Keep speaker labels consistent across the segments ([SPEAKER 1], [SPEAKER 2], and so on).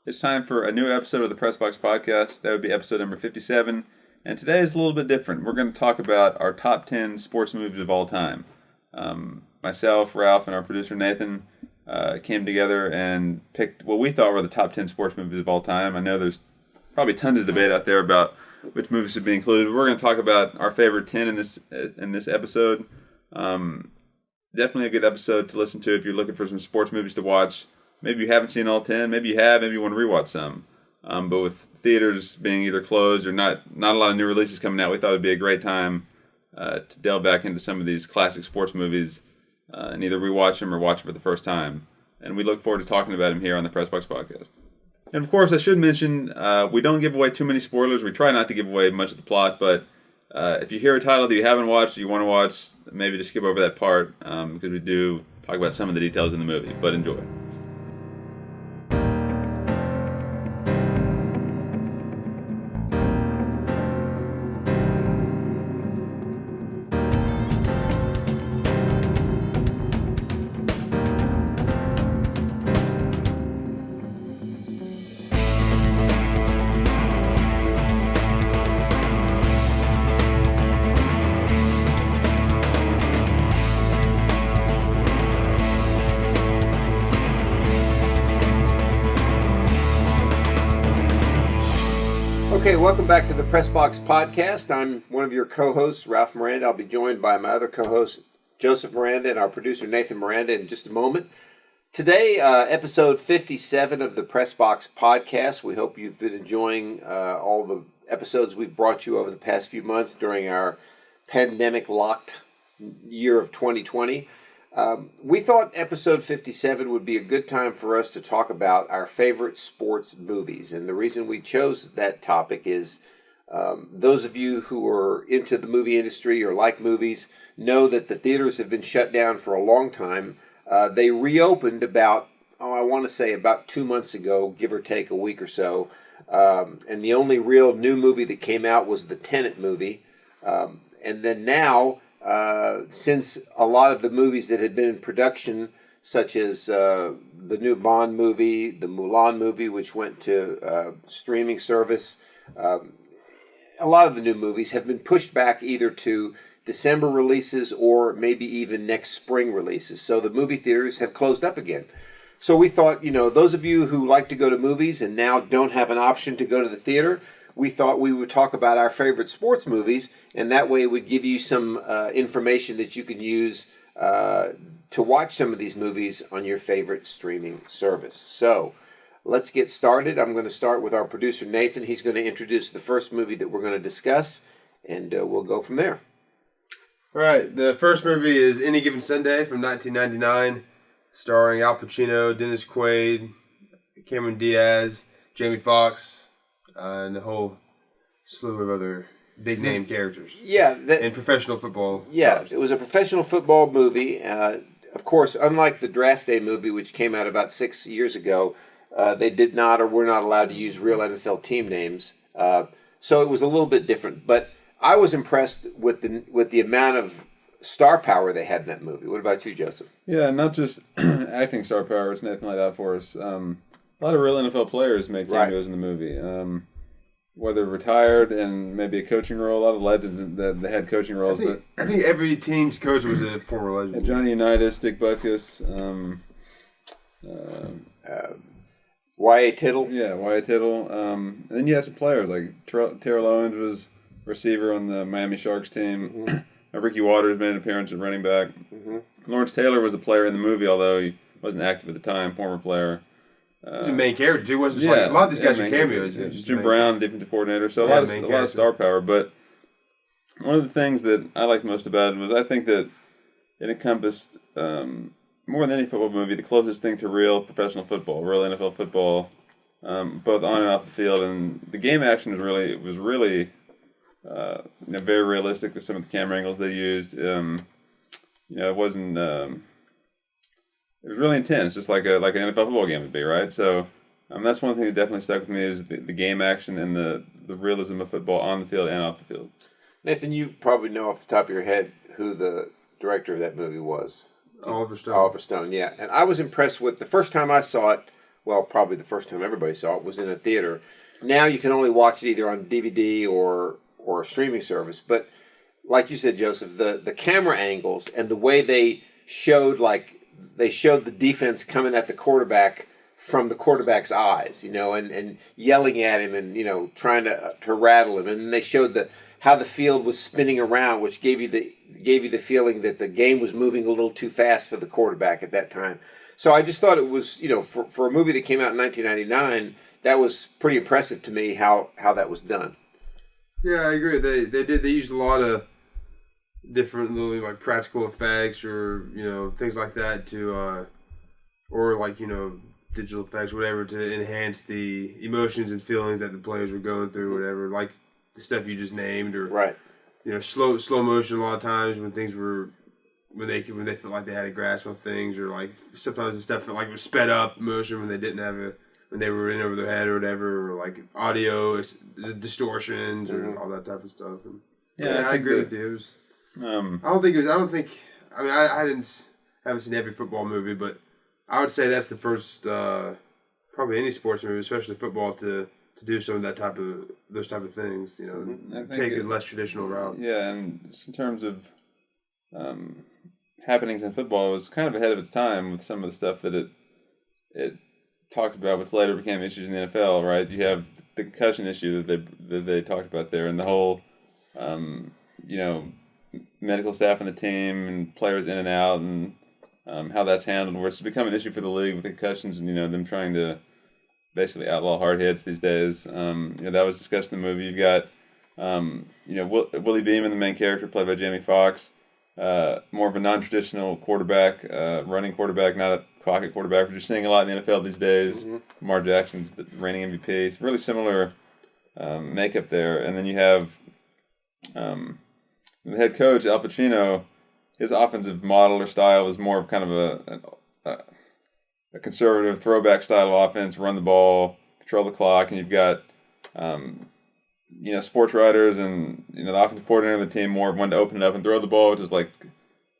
[SPEAKER 1] It's time for a new episode of the Pressbox Podcast. That would be episode number 57. And today is a little bit different. We're going to talk about our top 10 sports movies of all time. Myself, Ralph, and our producer Nathan came together and picked what we thought were the top 10 sports movies of all time. I know there's probably tons of debate out there about which movies should be included. But we're going to talk about our favorite 10 in this episode. Definitely a good episode to listen to if you're looking for some sports movies to watch. Maybe you haven't seen all 10. Maybe you have. Maybe you want to rewatch some. But with theaters being either closed or not a lot of new releases coming out, we thought it'd be a great time to delve back into some of these classic sports movies and either rewatch them or watch them for the first time. And we look forward to talking about them here on the Pressbox Podcast. And of course, I should mention, we don't give away too many spoilers. We try not to give away much of the plot, but if you hear a title that you haven't watched or you want to watch, maybe just skip over that part because we do talk about some of the details in the movie. But enjoy.
[SPEAKER 2] Okay, welcome back to the Pressbox Podcast. I'm one of your co-hosts, Ralph Miranda. I'll be joined by my other co-host, Joseph Miranda, and our producer, Nathan Miranda, in just a moment. Today, episode 57 of the Pressbox Podcast. We hope you've been enjoying all the episodes we've brought you over the past few months during our pandemic-locked year of 2020. We thought episode 57 would be a good time for us to talk about our favorite sports movies. And the reason we chose that topic is those of you who are into the movie industry or like movies know that the theaters have been shut down for a long time. They reopened about 2 months ago, give or take a week or so. And the only real new movie that came out was the Tenet movie. And then now, since a lot of the movies that had been in production, such as the new Bond movie, the Mulan movie, which went to streaming service, a lot of the new movies have been pushed back either to December releases or maybe even next spring releases. So the movie theaters have closed up again. So we thought, those of you who like to go to movies and now don't have an option to go to the theater, we thought we would talk about our favorite sports movies, and that way it would give you some information that you can use to watch some of these movies on your favorite streaming service. So let's get started. I'm going to start with our producer, Nathan. He's going to introduce the first movie that we're going to discuss, and we'll go from there.
[SPEAKER 3] All right, the first movie is Any Given Sunday from 1999, starring Al Pacino, Dennis Quaid, Cameron Diaz, Jamie Foxx, and a whole slew of other big-name characters.
[SPEAKER 2] Yeah.
[SPEAKER 3] In professional football.
[SPEAKER 2] Yeah,
[SPEAKER 3] stars.
[SPEAKER 2] It was a professional football movie. Of course, unlike the Draft Day movie, which came out about 6 years ago, they did not or were not allowed to use real NFL team names. So it was a little bit different. But I was impressed with the amount of star power they had in that movie. What about you, Joseph?
[SPEAKER 1] Yeah, not just acting star power, as Nathan laid out for us. A lot of real NFL players made cameos in the movie. Whether retired and maybe a coaching role, a lot of legends that had coaching roles.
[SPEAKER 3] I think every team's coach was a former legend.
[SPEAKER 1] Johnny Unitas, Dick Butkus,
[SPEAKER 2] Y.A. Tittle.
[SPEAKER 1] Yeah, Y.A. Tittle. And then you had some players like Terrell Owens was receiver on the Miami Sharks team. Mm-hmm. Ricky Waters made an appearance at running back. Mm-hmm. Lawrence Taylor was a player in the movie, although he wasn't active at the time, former player.
[SPEAKER 3] He was a main character. He wasn't just like a lot of these guys are cameos.
[SPEAKER 1] Jim Brown, defensive coordinator, so a lot of star power. But one of the things that I liked most about it was I think that it encompassed more than any football movie the closest thing to real professional football, real NFL football, both on and off the field. And the game action was really very realistic with some of the camera angles they used. It wasn't. It was really intense, just like an NFL football game would be, right? So that's one thing that definitely stuck with me is the game action and the realism of football on the field and off the field.
[SPEAKER 2] Nathan, you probably know off the top of your head who the director of that movie was.
[SPEAKER 3] Oliver Stone.
[SPEAKER 2] Oliver Stone, yeah. And I was impressed with, the first time I saw it well, probably the first time everybody saw it was in a theater. Now you can only watch it either on DVD or a streaming service. But like you said, Joseph, the camera angles and the way they showed the defense coming at the quarterback from the quarterback's eyes, and yelling at him and, trying to rattle him. And they showed how the field was spinning around, which gave you the feeling that the game was moving a little too fast for the quarterback at that time. So I just thought it was, for a movie that came out in 1999, that was pretty impressive to me how that was done.
[SPEAKER 3] Yeah, I agree. They used a lot of different little like practical effects or things like that to or like digital effects, whatever, to enhance the emotions and feelings that the players were going through, whatever, like the stuff you just named, or
[SPEAKER 2] right.
[SPEAKER 3] Slow motion a lot of times when things were when they felt like they had a grasp on things, or like sometimes the stuff felt like it was sped up motion when they didn't have when they were in over their head or whatever, or like audio distortions or all that type of stuff. And I agree with you. It was, I haven't seen every football movie, but I would say that's the first, probably any sports movie, especially football, to do some of those type of things. Take a less traditional route.
[SPEAKER 1] Yeah, and just in terms of happenings in football, it was kind of ahead of its time with some of the stuff that it talked about, which later became issues in the NFL. Right, you have the concussion issue that they talked about there, and the whole medical staff on the team and players in and out, and how that's handled, where it's become an issue for the league with the concussions and them trying to basically outlaw hard hits these days. That was discussed in the movie. You've got Willie Beeman, the main character, played by Jamie Foxx, more of a non-traditional quarterback, running quarterback, not a pocket quarterback, which you're seeing a lot in the NFL these days. Lamar Jackson's the reigning MVP. It's really similar makeup there. And then you have the head coach, Al Pacino. His offensive model or style is more of kind of a conservative throwback style of offense, run the ball, control the clock, and you've got sports writers and the offensive coordinator of the team more wanting to open it up and throw the ball, which is like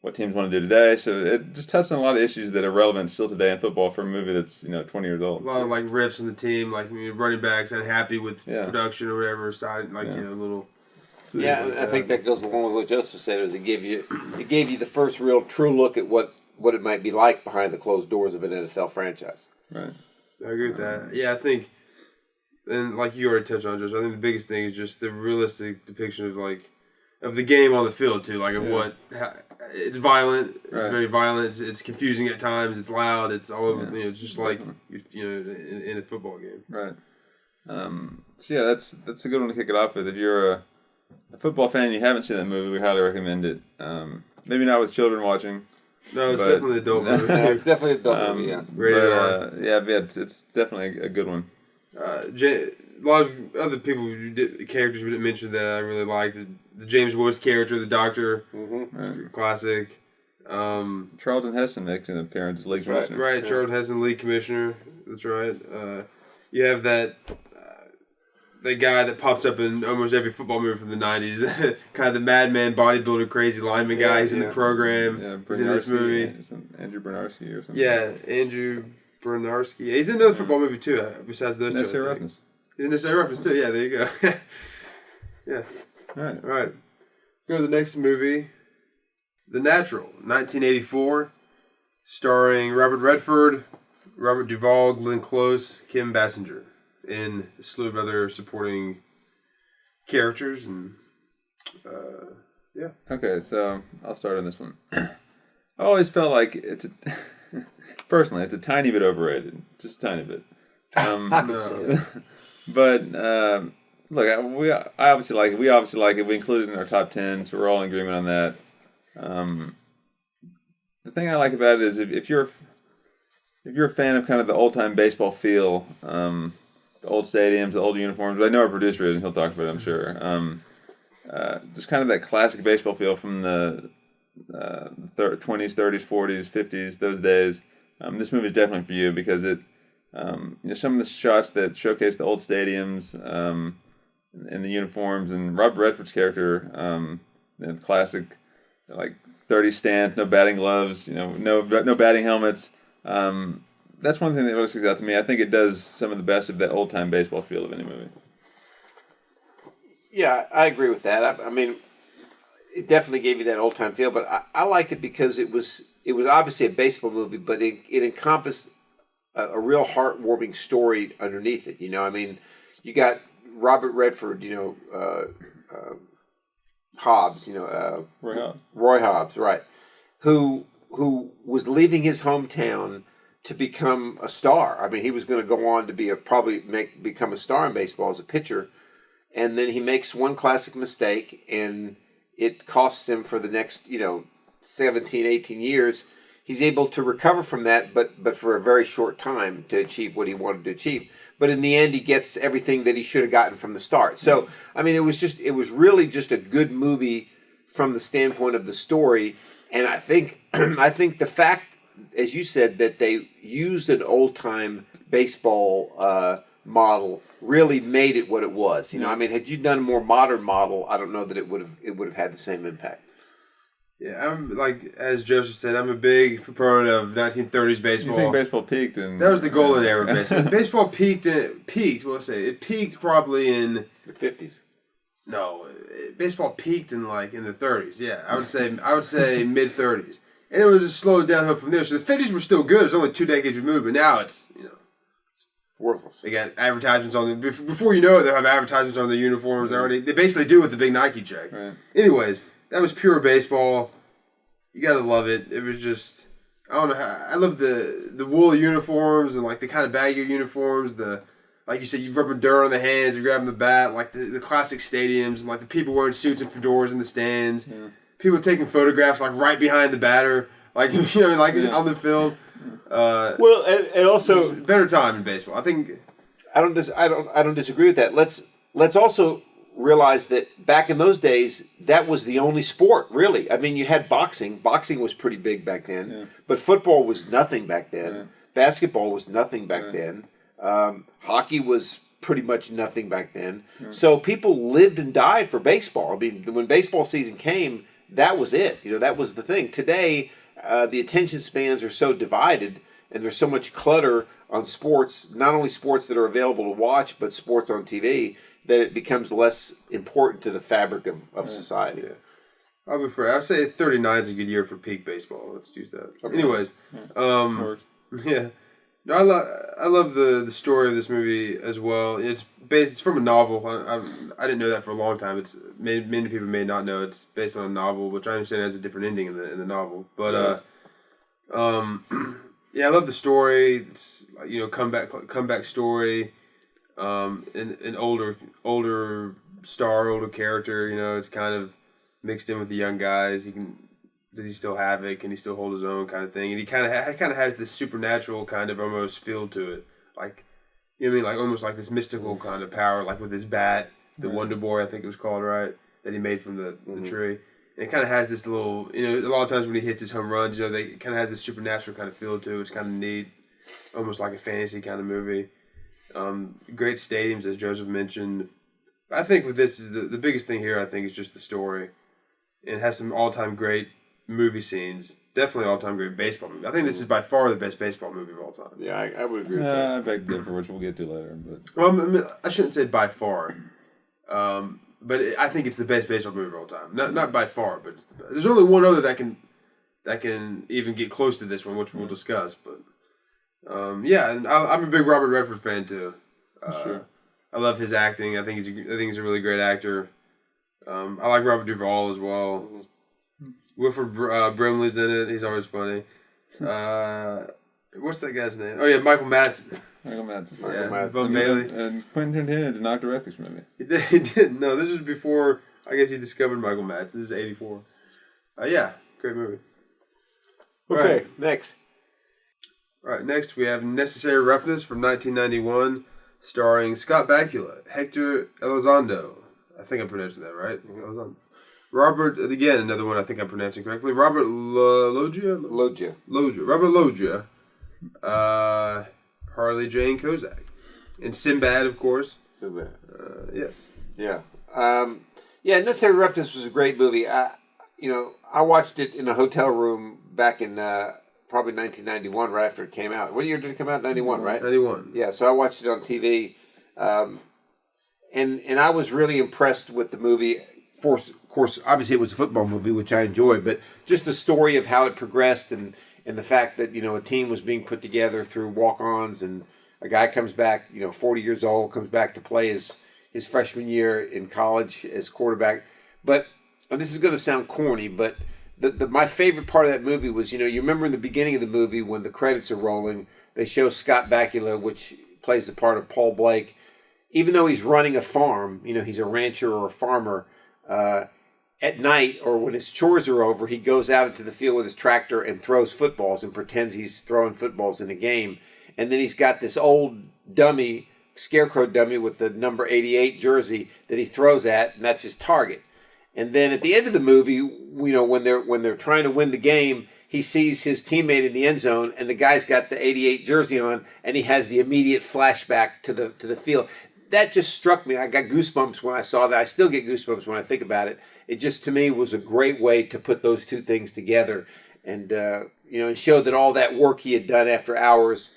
[SPEAKER 1] what teams want to do today. So it just touched on a lot of issues that are relevant still today in football for a movie that's 20 years old.
[SPEAKER 3] A lot of like riffs in the team, like running backs unhappy with production or whatever side, little.
[SPEAKER 2] Yeah, I think that goes along with what Joseph said. It gave you the first real true look at what it might be like behind the closed doors of an NFL franchise.
[SPEAKER 1] Right.
[SPEAKER 3] I agree with that. Yeah, I think, and like you already touched on, Josh, I think the biggest thing is just the realistic depiction of the game on the field too. It's violent. It's very violent. It's confusing at times. It's loud. It's all over. It's just like in a football game.
[SPEAKER 1] Right. That's a good one to kick it off with. If you're a football fan and you haven't seen that movie, we highly recommend it. Maybe not with children watching.
[SPEAKER 3] No, it's definitely an adult movie.
[SPEAKER 2] It's definitely an adult movie, yeah.
[SPEAKER 1] It's definitely a good one.
[SPEAKER 3] A lot of other characters we didn't mention that I really liked. The James Woods character, the doctor, classic.
[SPEAKER 1] Charlton Heston makes an appearance as league commissioner.
[SPEAKER 3] Right, Charlton Heston, league commissioner. That's right. You have that guy that pops up in almost every football movie from the 90s. Kind of the madman, bodybuilder, crazy lineman guy. He's in the program.
[SPEAKER 1] Yeah,
[SPEAKER 3] he's in this movie.
[SPEAKER 1] Andrew Bernarski or something.
[SPEAKER 3] Yeah, Andrew Bernarski. Yeah, he's in another football movie too, besides those two.
[SPEAKER 1] Necessary Roughness.
[SPEAKER 3] He's in Necessary Roughness too. Yeah, there you go. Yeah. All right. Go to the next movie. The Natural, 1984, starring Robert Redford, Robert Duvall, Glenn Close, Kim Basinger, and a slew of other supporting characters. And
[SPEAKER 1] Okay, so I'll start on this one. I always felt like personally, it's a tiny bit overrated, just a tiny bit. But look, we obviously like it. We obviously like it. We included it in our top 10, so we're all in agreement on that. The thing I like about it is if you're a fan of kind of the old time baseball feel, the old stadiums, the old uniforms. I know our producer is, and he'll talk about it, I'm sure. Just kind of that classic baseball feel from the 20s, 30s, 40s, 50s, those days. This movie is definitely for you because it, some of the shots that showcase the old stadiums and the uniforms, and Rob Redford's character, the classic, like 30 stance, no batting gloves, no batting helmets. that's one thing that really sticks out to me. I think it does some of the best of that old time baseball feel of any movie.
[SPEAKER 2] Yeah, I agree with that. I mean, it definitely gave you that old time feel, but I liked it because it was obviously a baseball movie, but it encompassed a real heartwarming story underneath it. You know, I mean, you got Robert Redford, Hobbs, Roy Hobbs, right, who was leaving his hometown to become a star. I mean, he was going to go on to become a star in baseball as a pitcher, and then he makes one classic mistake, and it costs him for the next 17, 18 years. He's able to recover from that, but for a very short time to achieve what he wanted to achieve. But in the end, he gets everything that he should have gotten from the start. So, I mean, it was really just a good movie from the standpoint of the story. And I think the fact, as you said, that they used an old time baseball model really made it what it was. You know, I mean, had you done a more modern model, I don't know that it would have had the same impact.
[SPEAKER 3] Yeah, I'm like, as Joseph said, I'm a big proponent of 1930s baseball.
[SPEAKER 1] You think baseball peaked in...
[SPEAKER 3] That was the golden era of baseball. Baseball peaked, it peaked probably in...
[SPEAKER 2] The 50s.
[SPEAKER 3] No, baseball peaked in the 30s, yeah. I would say mid-30s. And it was a slow downhill from there. So the 50s were still good. It was only 2 decades removed, but now it's,
[SPEAKER 2] worthless.
[SPEAKER 3] They got advertisements on them. Before you know it, they'll have advertisements on their uniforms. They basically do with the big Nike check.
[SPEAKER 1] Right.
[SPEAKER 3] Anyways, that was pure baseball. You gotta love it. It was just, I don't know I love the wool uniforms and the kind of baggy uniforms. Like you said, you rubbing dirt on the hands, you grabbing the bat, the classic stadiums, and the people wearing suits and fedoras in the stands. Yeah. People taking photographs right behind the batter, on the field.
[SPEAKER 2] Well, and also
[SPEAKER 3] better time in baseball. I think
[SPEAKER 2] I don't disagree with that. Let's also realize that back in those days, that was the only sport, really. I mean, you had boxing. Boxing was pretty big back then, but football was nothing back then. Yeah. Basketball was nothing back then. Hockey was pretty much nothing back then. Yeah. So people lived and died for baseball. I mean, when baseball season came, that was it. That was the thing. Today, the attention spans are so divided, and there's so much clutter on sports, not only sports that are available to watch, but sports on TV, that it becomes less important to the fabric of society.
[SPEAKER 3] Yeah. I'd say 39 is a good year for peak baseball. Let's use that. Okay. Anyways, yeah. No, I love the story of this movie as well. It's from a novel. I didn't know that for a long time. Many people may not know it's based on a novel, which I understand has a different ending in the novel. But yeah, I love the story. It's comeback story. An older star, older character. It's kind of mixed in with the young guys. Does he still have it? Can he still hold his own, kind of thing? And he kind of has this supernatural kind of almost feel to it, almost like this mystical kind of power, with his bat, the Wonder Boy, I think it was called, right, that he made from the tree. And it kind of has this little, a lot of times when he hits his home runs, it kind of has this supernatural kind of feel to it. It's kind of neat, almost like a fantasy kind of movie. Great stadiums, as Joseph mentioned. I think with this, is the biggest thing here, I think, is just the story. It has some all-time great movie scenes. Definitely all-time great baseball movie. I think this is by far the best baseball movie of all time.
[SPEAKER 2] Yeah, I would agree with that.
[SPEAKER 1] I beg to differ, which we'll get to later. But
[SPEAKER 3] well, I shouldn't say by far. But I think it's the best baseball movie of all time. Not by far, but it's the best. There's only one other that can even get close to this one, which we'll discuss. But yeah, and I'm a big Robert Redford fan too.
[SPEAKER 1] Sure.
[SPEAKER 3] I love his acting. I think he's a really great actor. I like Robert Duvall as well. Wilford Brimley's in it. He's always funny. What's that guy's name? Oh yeah, Michael Madsen.
[SPEAKER 1] Michael Madsen.
[SPEAKER 3] Bud Bailey.
[SPEAKER 1] And Quentin Tarantino did not direct this movie.
[SPEAKER 3] He did. No, this was before, I guess, he discovered Michael Madsen. This is 1984. Yeah, great movie.
[SPEAKER 2] Okay,
[SPEAKER 3] right.
[SPEAKER 2] Next.
[SPEAKER 3] All right, next we have Necessary Roughness from 1991, starring Scott Bakula, Hector Elizondo. I think I'm pronouncing that right. Elizondo. Robert, again, another one I think I'm pronouncing correctly. Robert Loggia. Robert Loggia. Harley Jane Kozak. And Sinbad, of course.
[SPEAKER 2] Sinbad.
[SPEAKER 3] Yes.
[SPEAKER 2] Yeah. Necessary Roughness was a great movie. I watched it in a hotel room back in probably 1991, right after it came out. What year did it come out? 91, right?
[SPEAKER 3] 91.
[SPEAKER 2] Yeah, so I watched it on TV. And I was really impressed with the movie. Of course, obviously it was a football movie, which I enjoyed, but just the story of how it progressed and the fact that, a team was being put together through walk-ons, and a guy comes back, 40 years old, comes back to play his freshman year in college as quarterback. But, and this is going to sound corny, but my favorite part of that movie was, you remember in the beginning of the movie when the credits are rolling, they show Scott Bakula, which plays the part of Paul Blake. Even though he's running a farm, he's a rancher or a farmer, at night or when his chores are over, he goes out into the field with his tractor and throws footballs and pretends he's throwing footballs in a game. And then he's got this old dummy, scarecrow dummy with the number 88 jersey that he throws at, and that's his target. And then at the end of the movie, when they're trying to win the game, he sees his teammate in the end zone, and the guy's got the 88 jersey on, and he has the immediate flashback to the field. That just struck me. I got goosebumps when I saw that. I still get goosebumps when I think about it. It just, to me, was a great way to put those two things together, and and showed that all that work he had done after hours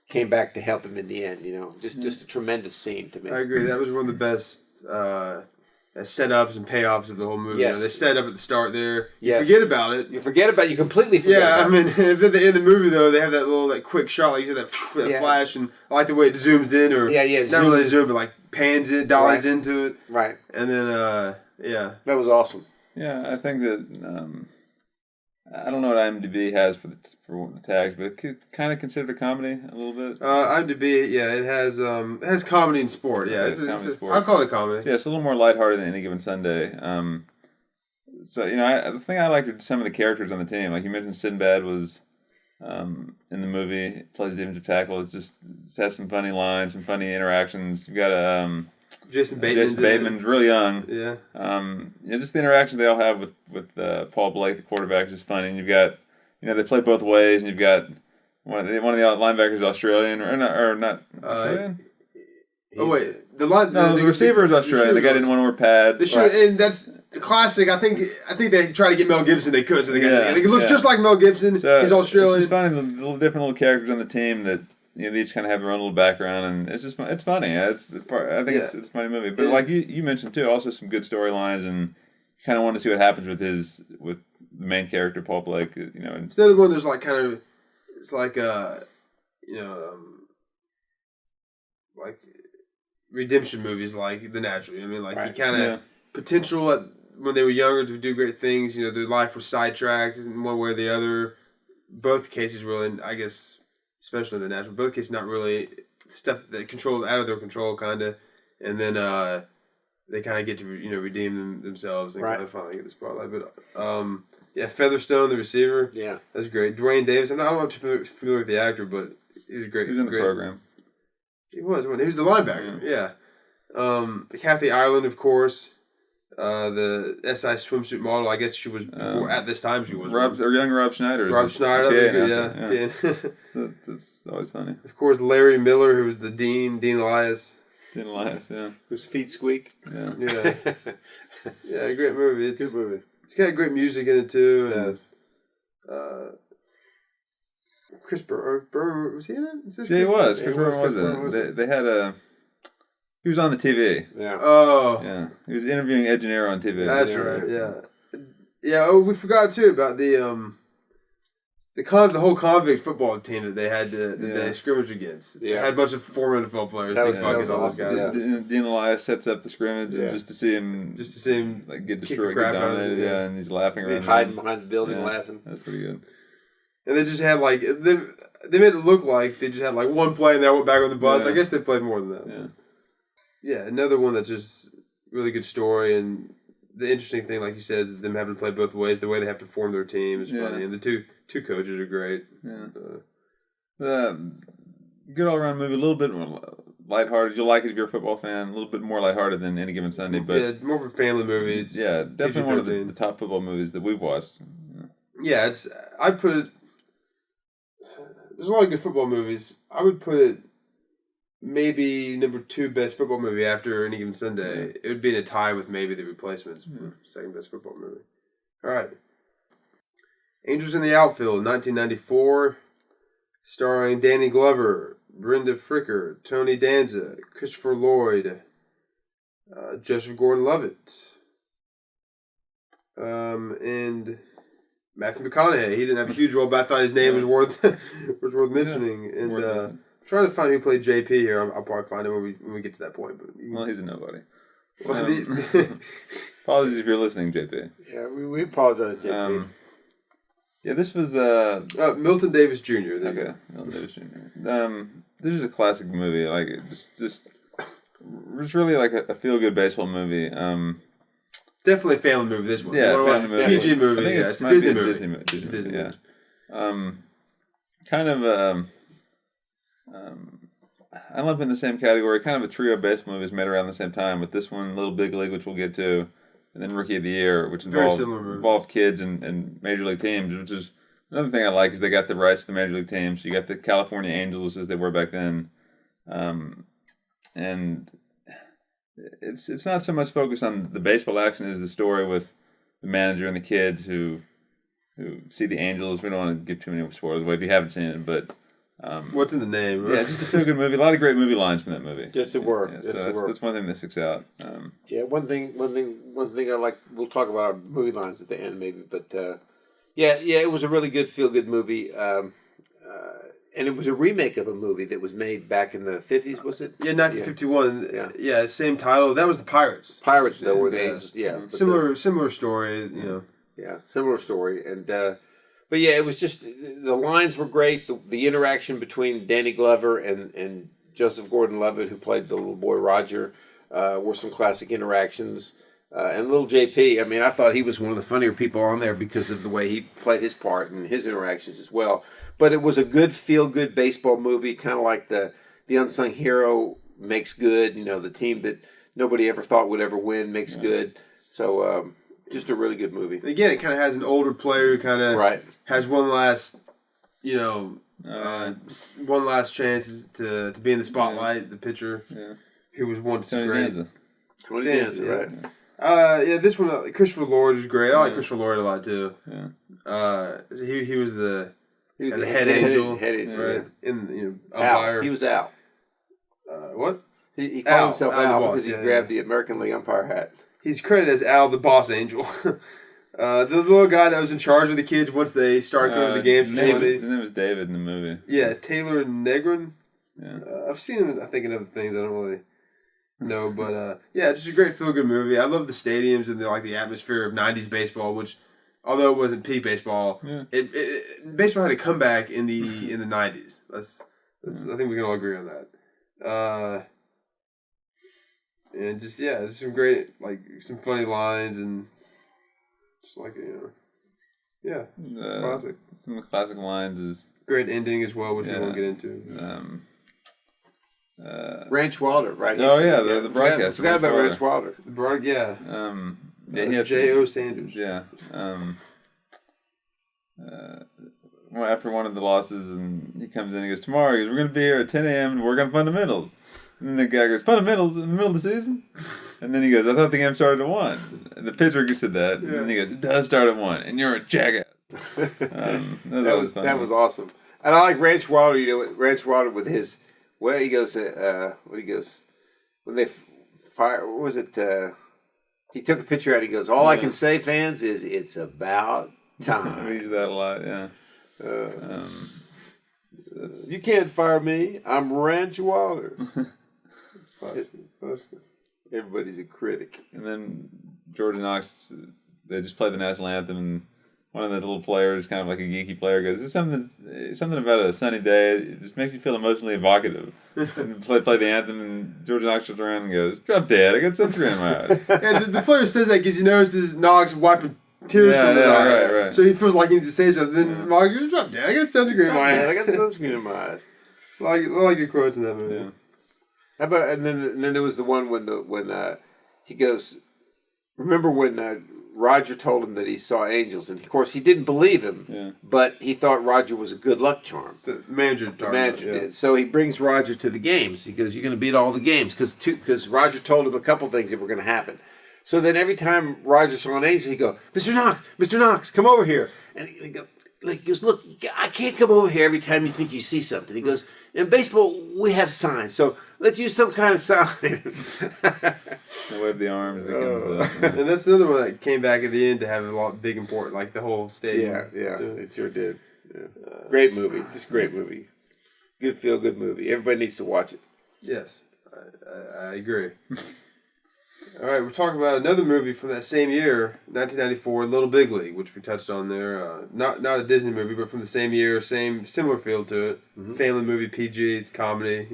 [SPEAKER 2] came back to help him in the end. Just a tremendous scene to me.
[SPEAKER 3] I agree. That was one of the best setups and payoffs of the whole movie.
[SPEAKER 2] Yes.
[SPEAKER 3] They set up at the start there. You
[SPEAKER 2] Yes.
[SPEAKER 3] forget about it.
[SPEAKER 2] You completely forget about it.
[SPEAKER 3] I mean, at the end of the movie, though, they have that quick shot, like you said, that flash, and I like the way it zooms in, or not really zoom, but like pans it, dollies into it.
[SPEAKER 2] Right.
[SPEAKER 3] And then,
[SPEAKER 2] That was awesome.
[SPEAKER 1] Yeah, I think that I don't know what IMDb has for the tags, but it could kind of considered a comedy a little bit.
[SPEAKER 3] IMDb, it has comedy and sport. Yeah, it's sport. I'd call it a comedy.
[SPEAKER 1] Yeah, it's a little more lighthearted than Any Given Sunday. So the thing I liked are some of the characters on the team. Like you mentioned, Sinbad was in the movie, plays defensive tackle. It just has some funny lines, some funny interactions. You've got
[SPEAKER 3] Jason Bateman's
[SPEAKER 1] really young.
[SPEAKER 3] Yeah.
[SPEAKER 1] Just the interaction they all have with Paul Blake, the quarterback, is just funny. And you've got, they play both ways, and you've got one of the linebackers Australian or not Australian.
[SPEAKER 3] The
[SPEAKER 1] receiver is Australian. The guy didn't want to wear pads.
[SPEAKER 3] And that's the classic. I think they tried to get Mel Gibson. They could, so they got. Yeah, he looks just like Mel Gibson. So he's Australian.
[SPEAKER 1] It's just funny the little different little characters on the team that. They each kind of have their own little background, and it's just it's funny. I think it's a funny movie. But like you mentioned too, also some good storylines, and you kind of want to see what happens with the main character Paul Blake.
[SPEAKER 3] It's another one. There's like kind of it's like like redemption movies, like The Natural. I mean, like he kind of potential when they were younger to do great things. Their life was sidetracked in one way or the other. Both cases really, I guess. Especially The Natural. Both cases, not really stuff that controlled out of their control, kind of, and then they kind of get to redeem themselves and kind of finally get the spotlight. But Featherstone, the receiver, that's great. Dwayne Davis, I'm not too familiar with the actor, but he was great.
[SPEAKER 1] He was in the program.
[SPEAKER 3] He was the linebacker. Yeah. Kathy Ireland, of course. The SI swimsuit model. I guess she was before. At this time, she was.
[SPEAKER 1] Young Rob Schneider.
[SPEAKER 3] Rob Schneider, yeah.
[SPEAKER 1] It's always funny.
[SPEAKER 3] Of course, Larry Miller, who was the Dean Elias.
[SPEAKER 1] Dean Elias, yeah.
[SPEAKER 2] Whose feet squeak.
[SPEAKER 3] Yeah. Yeah, great movie.
[SPEAKER 2] Good movie.
[SPEAKER 3] It's got great music in it too.
[SPEAKER 2] It does.
[SPEAKER 3] Chris Berman, was he in it?
[SPEAKER 1] He was. Chris Berman was in it. They had he was on the TV.
[SPEAKER 2] Yeah.
[SPEAKER 3] Oh.
[SPEAKER 1] Yeah. He was interviewing Ed Gennaro on TV.
[SPEAKER 3] That's right. Yeah. Yeah. Oh, we forgot too about the whole convict football team that they had they scrimmaged against. Yeah. They had a bunch of former NFL players.
[SPEAKER 2] That was all those guys.
[SPEAKER 1] Yeah. Dean Elias sets up the scrimmage just to see him like get destroyed, get dominated. And he's laughing around.
[SPEAKER 2] He's hiding behind the building laughing.
[SPEAKER 1] That's pretty good.
[SPEAKER 3] And they just had they made it look like they just had one play and they went back on the bus. I guess they played more than that.
[SPEAKER 1] Yeah.
[SPEAKER 3] Yeah, another one that's just really good story, and the interesting thing, like you said, is them having to play both ways. The way they have to form their team is funny, and the two coaches are great.
[SPEAKER 1] Yeah, good all around movie. A little bit more lighthearted. You'll like it if you're a football fan. A little bit more lighthearted than Any Given Sunday, but
[SPEAKER 3] more of a family movie. It's
[SPEAKER 1] definitely one of the top football movies that we've watched.
[SPEAKER 3] Yeah, I'd put it. There's a lot of good football movies. I would put it. Maybe number 2 best football movie after Any Given Sunday. It would be in a tie with maybe The Replacements for second best football movie. All right. Angels in the Outfield, 1994, starring Danny Glover, Brenda Fricker, Tony Danza, Christopher Lloyd, Joseph Gordon-Levitt, and Matthew McConaughey. He didn't have a huge role, but I thought his name was worth mentioning. And I'm trying to find who played JP here. I'll probably find him when we get to that point. But
[SPEAKER 1] well, he's a nobody. Apologies if you're listening, JP.
[SPEAKER 2] Yeah, we apologize, JP.
[SPEAKER 1] Yeah, this was
[SPEAKER 3] Milton Davis Jr.
[SPEAKER 1] Okay, Milton Davis Jr. This is a classic movie. Like it's really like a feel good baseball movie.
[SPEAKER 3] Definitely a family movie. This one,
[SPEAKER 1] yeah, family movie.
[SPEAKER 3] PG movie.
[SPEAKER 1] I think
[SPEAKER 3] it's
[SPEAKER 1] might
[SPEAKER 3] Disney
[SPEAKER 1] be a
[SPEAKER 3] movie.
[SPEAKER 1] Disney movie. Yeah. Kind of. I lump in the same category. Kind of a trio of baseball movies made around the same time, with this one, Little Big League, which we'll get to, and then Rookie of the Year, which involved kids and major league teams, which is another thing I like, is they got the rights to the major league teams. You got the California Angels as they were back then, and it's not so much focused on the baseball action as the story with the manager and the kids who see the Angels. We don't want to give too many spoilers away if you haven't seen it, but
[SPEAKER 3] what's in the name?
[SPEAKER 1] Yeah, just a feel good movie. A lot of great movie lines from that movie.
[SPEAKER 2] Yes, it were.
[SPEAKER 1] Yeah, so that's one thing that sticks out.
[SPEAKER 2] Yeah, one thing I like. We'll talk about our movie lines at the end, maybe. But yeah, it was a really good feel good movie, and it was a remake of a movie that was made back in the 50s. Was it?
[SPEAKER 3] Yeah, 1951. Yeah, same title. That was the Pirates.
[SPEAKER 2] Pirates, though, were the Angels. Yeah,
[SPEAKER 3] similar story. You know.
[SPEAKER 2] Yeah, similar story, and but yeah, it was just the lines were great. The interaction between Danny Glover and Joseph Gordon-Levitt, who played the little boy Roger, were some classic interactions. And little JP, I mean, I thought he was one of the funnier people on there because of the way he played his part and his interactions as well. But it was a good feel-good baseball movie, kind of like the unsung hero makes good. You know, the team that nobody ever thought would ever win makes good. So. Just a really good movie.
[SPEAKER 3] Again, it kind of has an older player who kind of has one last, one last chance to be in the spotlight. The pitcher who was once great.
[SPEAKER 2] Tony Danza, right?
[SPEAKER 3] This one, Christopher Lloyd was great. I like Christopher Lloyd a lot too. Yeah. He was the head angel, right? In umpire.
[SPEAKER 2] Al. He was Al.
[SPEAKER 3] What?
[SPEAKER 2] He called himself Al because he grabbed the American League umpire hat.
[SPEAKER 3] He's credited as Al, the boss angel. The little guy that was in charge of the kids once they started going to the games.
[SPEAKER 1] His name was David in the movie.
[SPEAKER 3] Yeah, Taylor Negron.
[SPEAKER 1] Yeah.
[SPEAKER 3] I've seen him, I think, in other things. I don't really know. But, just a great feel-good movie. I love the stadiums and the atmosphere of 90s baseball, which, although it wasn't peak baseball, baseball had a comeback in the 90s. I think we can all agree on that. And just some great, some funny lines and just classic.
[SPEAKER 1] Some of the classic lines is
[SPEAKER 3] great ending as well, which we won't get into.
[SPEAKER 2] Ranch Wilder, right?
[SPEAKER 1] Oh yeah, the broadcast.
[SPEAKER 2] Forgot about Ranch Wilder.
[SPEAKER 3] He had J.O. Sanders.
[SPEAKER 1] Yeah. After one of the losses, and he comes in and goes, tomorrow, we're going to be here at 10 a.m. and work on fundamentals. And then the guy goes, fundamentals in the middle of the season? And then he goes, I thought the game started at 1. And the pitcher said that. And then he goes, it does start at 1. And you're a jackass.
[SPEAKER 2] That was awesome. And I like Ranch Wilder, Ranch Wilder with his, he goes, when they fire, what was it? He took a picture out. He goes, all I can say, fans, is it's about time.
[SPEAKER 1] We use that a lot, yeah.
[SPEAKER 2] You can't fire me. I'm Ranch Wilder. Everybody's a critic.
[SPEAKER 1] And then Georgia Knox, they just play the national anthem, and one of the little players, kind of like a geeky player, goes, "It's something about a sunny day. It just makes you feel emotionally evocative." And play the anthem, and Georgia Knox turns around and goes, "Drop dead. I got sunscreen in my eyes."
[SPEAKER 3] Yeah, the player says that because he notices Knox wiping tears from his eyes. Right. So he feels like he needs to say something. Then Knox goes, "Drop dead. I got sunscreen in my eyes.
[SPEAKER 2] I got sunscreen in my eyes."
[SPEAKER 3] So I like your quotes in that movie.
[SPEAKER 2] Yeah. How about and then there was the one when he goes. Remember when Roger told him that he saw angels, and of course he didn't believe him, but he thought Roger was a good luck charm.
[SPEAKER 3] The manager
[SPEAKER 2] did. So he brings Roger to the games. He goes, "You're going to beat all the games," because Roger told him a couple things that were going to happen. So then every time Roger saw an angel, he'd go, Mr. Knox, come over here. And he'd go, he goes, look, I can't come over here every time you think you see something. He goes, in baseball, we have signs, so let's use some kind of sign.
[SPEAKER 1] Wave the arm.
[SPEAKER 3] And that's another one that came back at the end to have a lot big important, like the whole stadium.
[SPEAKER 2] Yeah, it sure did. Yeah. Great movie, just great movie. Good feel-good movie. Everybody needs to watch it.
[SPEAKER 3] Yes, I agree. All right, we're talking about another movie from that same year, 1994, Little Big League, which we touched on there. Not a Disney movie, but from the same year, similar feel to it. Mm-hmm. Family movie, PG, it's comedy,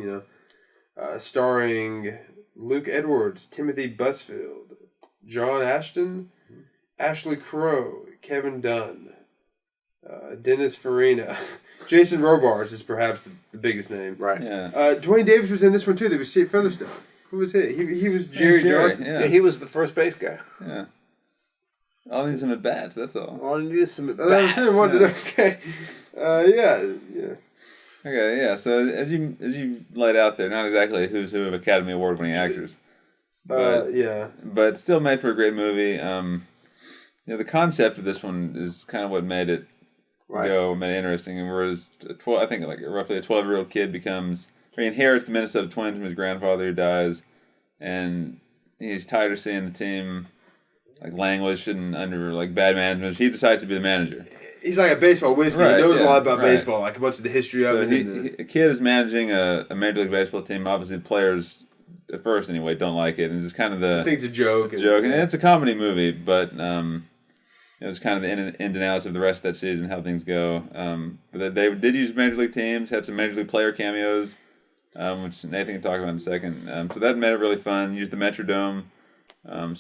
[SPEAKER 3] starring Luke Edwards, Timothy Busfield, John Ashton, Ashley Crowe, Kevin Dunn, Dennis Farina. Jason Robards is perhaps the biggest name.
[SPEAKER 2] Right.
[SPEAKER 1] Yeah.
[SPEAKER 3] Dwayne Davis was in this one too. There was Steve Featherstone. Who was he? He was Jerry Johnson.
[SPEAKER 2] Yeah, he was the first base guy.
[SPEAKER 1] Yeah. All I need is some at bats. That's all.
[SPEAKER 2] All I need is some at bats.
[SPEAKER 3] That was him. Okay. Yeah.
[SPEAKER 1] Okay. Yeah. So as you laid out there, not exactly who's who of Academy Award winning actors, but still made for a great movie. The concept of this one is kind of what made it made it interesting. And whereas roughly a 12-year-old kid he inherits the Minnesota Twins from his grandfather who dies, and he's tired of seeing the team languish and under bad management. He decides to be the manager.
[SPEAKER 3] He's like a baseball whiz kid. He knows a lot about baseball, like a bunch of the history of it.
[SPEAKER 1] A kid is managing a Major League Baseball team. Obviously, the players, at first anyway, don't like it, and it's just kind of
[SPEAKER 3] I think it's a joke.
[SPEAKER 1] And it's a comedy movie, but it's kind of the ins and outs of the rest of that season, how things go. They did use Major League teams, had some Major League player cameos, which Nathan can talk about in a second. So that made it really fun. Used the Metrodome, and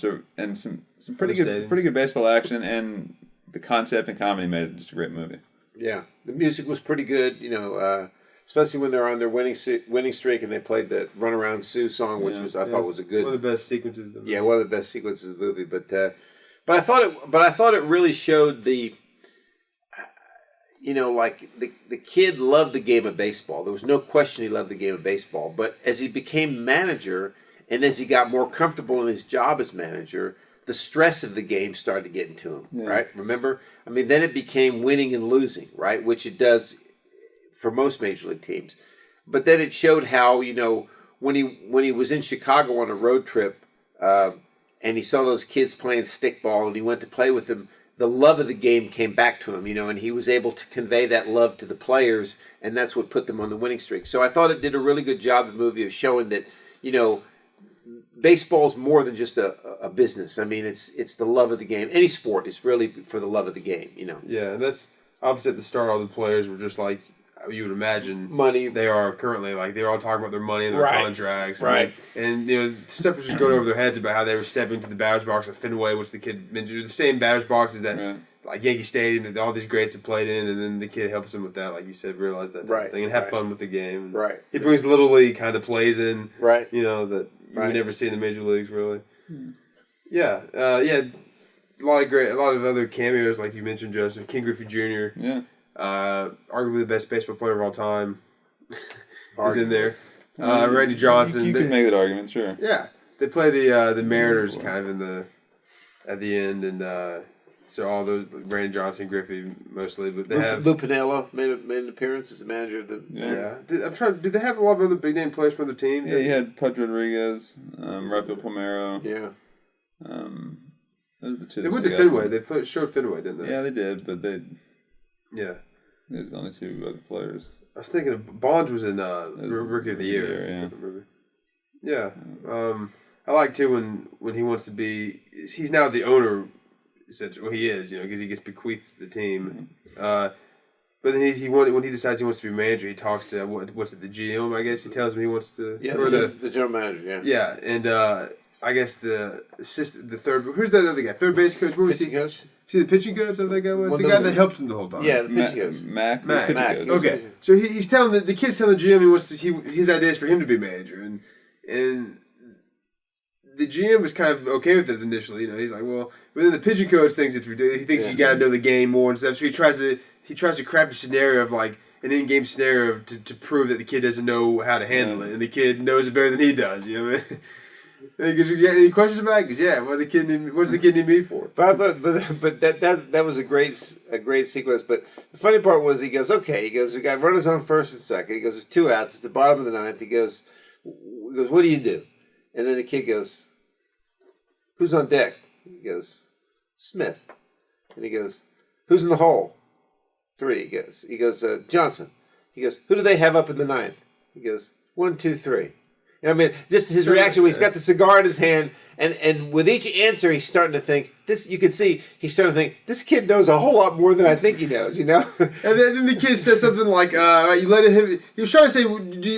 [SPEAKER 1] some pretty good baseball action, and the concept and comedy made it just a great movie.
[SPEAKER 2] Yeah, the music was pretty good. Especially when they're on their winning streak and they played that "Run Around Sue" song, which I thought was a good
[SPEAKER 3] one of the best sequences of the movie.
[SPEAKER 2] Yeah, one of the best sequences of the movie. But I thought it really showed the kid loved the game of baseball. There was no question he loved the game of baseball. But as he became manager and as he got more comfortable in his job as manager, the stress of the game started to get into him, right? Remember? I mean, then it became winning and losing, right? Which it does for most major league teams. But then it showed how, when he was in Chicago on a road trip, and he saw those kids playing stickball and he went to play with them, the love of the game came back to him, and he was able to convey that love to the players, and that's what put them on the winning streak. So I thought it did a really good job, the movie, of showing that, baseball's more than just a business. I mean, it's the love of the game. Any sport is really for the love of the game,
[SPEAKER 3] Yeah, and that's opposite at the start. All the players were just like you would imagine
[SPEAKER 2] money. They
[SPEAKER 3] are currently they're all talking about their money and their contracts,
[SPEAKER 2] right?
[SPEAKER 3] And stuff was just going over their heads about how they were stepping to the batter's box at Fenway, which the kid mentioned, the same batter's boxes that Yankee Stadium that all these greats have played in, and then the kid helps him with that, like you said, realize that type of thing and have fun with the game.
[SPEAKER 2] Right.
[SPEAKER 3] He brings Little League kind of plays in,
[SPEAKER 2] right?
[SPEAKER 3] That you never see in the major leagues really. Yeah, a lot of other cameos like you mentioned, Joseph. King Griffey Jr.
[SPEAKER 1] Yeah.
[SPEAKER 3] Arguably the best baseball player of all time is in there. Randy Johnson.
[SPEAKER 1] You can make that argument, sure.
[SPEAKER 3] Yeah, they play the Mariners kind of at the end, and so all those Randy Johnson, Griffey mostly, but they have
[SPEAKER 2] Lou Piniella made an appearance as the manager of the.
[SPEAKER 3] Yeah, did they have a lot of other big name players from the team?
[SPEAKER 1] Yeah, you had Pudge Rodriguez, Rafael Palmeiro.
[SPEAKER 2] Yeah.
[SPEAKER 1] Those are the two.
[SPEAKER 3] They went to Fenway. They showed Fenway, didn't they?
[SPEAKER 1] Yeah, they did, but they.
[SPEAKER 3] Yeah.
[SPEAKER 1] There's only two other players.
[SPEAKER 3] I was thinking of Bonds was in Rookie of the Year. It's a different movie. Yeah. I like too when he wants to be. He's now the owner. Essentially, well, he is, because he gets bequeathed the team. But then when he decides he wants to be manager, he talks to what's it, the GM? I guess he tells him he wants to.
[SPEAKER 2] Yeah, the general manager. Yeah.
[SPEAKER 3] Yeah, and I guess the assistant, the third. Who's that other guy? Third base coach. Where was he?
[SPEAKER 2] Coach.
[SPEAKER 3] See the pitching coach that guy was? The guy that helped him the whole time.
[SPEAKER 2] Yeah, the pitching coach.
[SPEAKER 1] Mac.
[SPEAKER 3] Okay, so he's telling the kid's telling the GM his idea is for him to be manager, and the GM was kind of okay with it initially. He's like, well, but then the pitching coach thinks it's ridiculous. He thinks you got to know the game more and stuff. So he tries to craft a scenario of an in-game scenario to prove that the kid doesn't know how to handle it, and the kid knows it better than he does. You know what I mean? And he goes, "You got any questions about it?" He goes, "Yeah, what's the kid need me for?"
[SPEAKER 2] But I thought, but that was a great sequence. But the funny part was he goes, okay. He goes, we got runners on first and second. He goes, there's 2 outs. It's the bottom of the ninth. He goes, what do you do? And then the kid goes, who's on deck? He goes, Smith. And he goes, who's in the hole? 3. He goes, Johnson. He goes, who do they have up in the ninth? He goes, 1, 2, 3. And I mean, just his reaction when he's got the cigar in his hand, and with each answer, he's starting to think. You can see he's starting to think. This kid knows a whole lot more than I think he knows. And
[SPEAKER 3] then the kid said something like, "You let him." He was trying to say,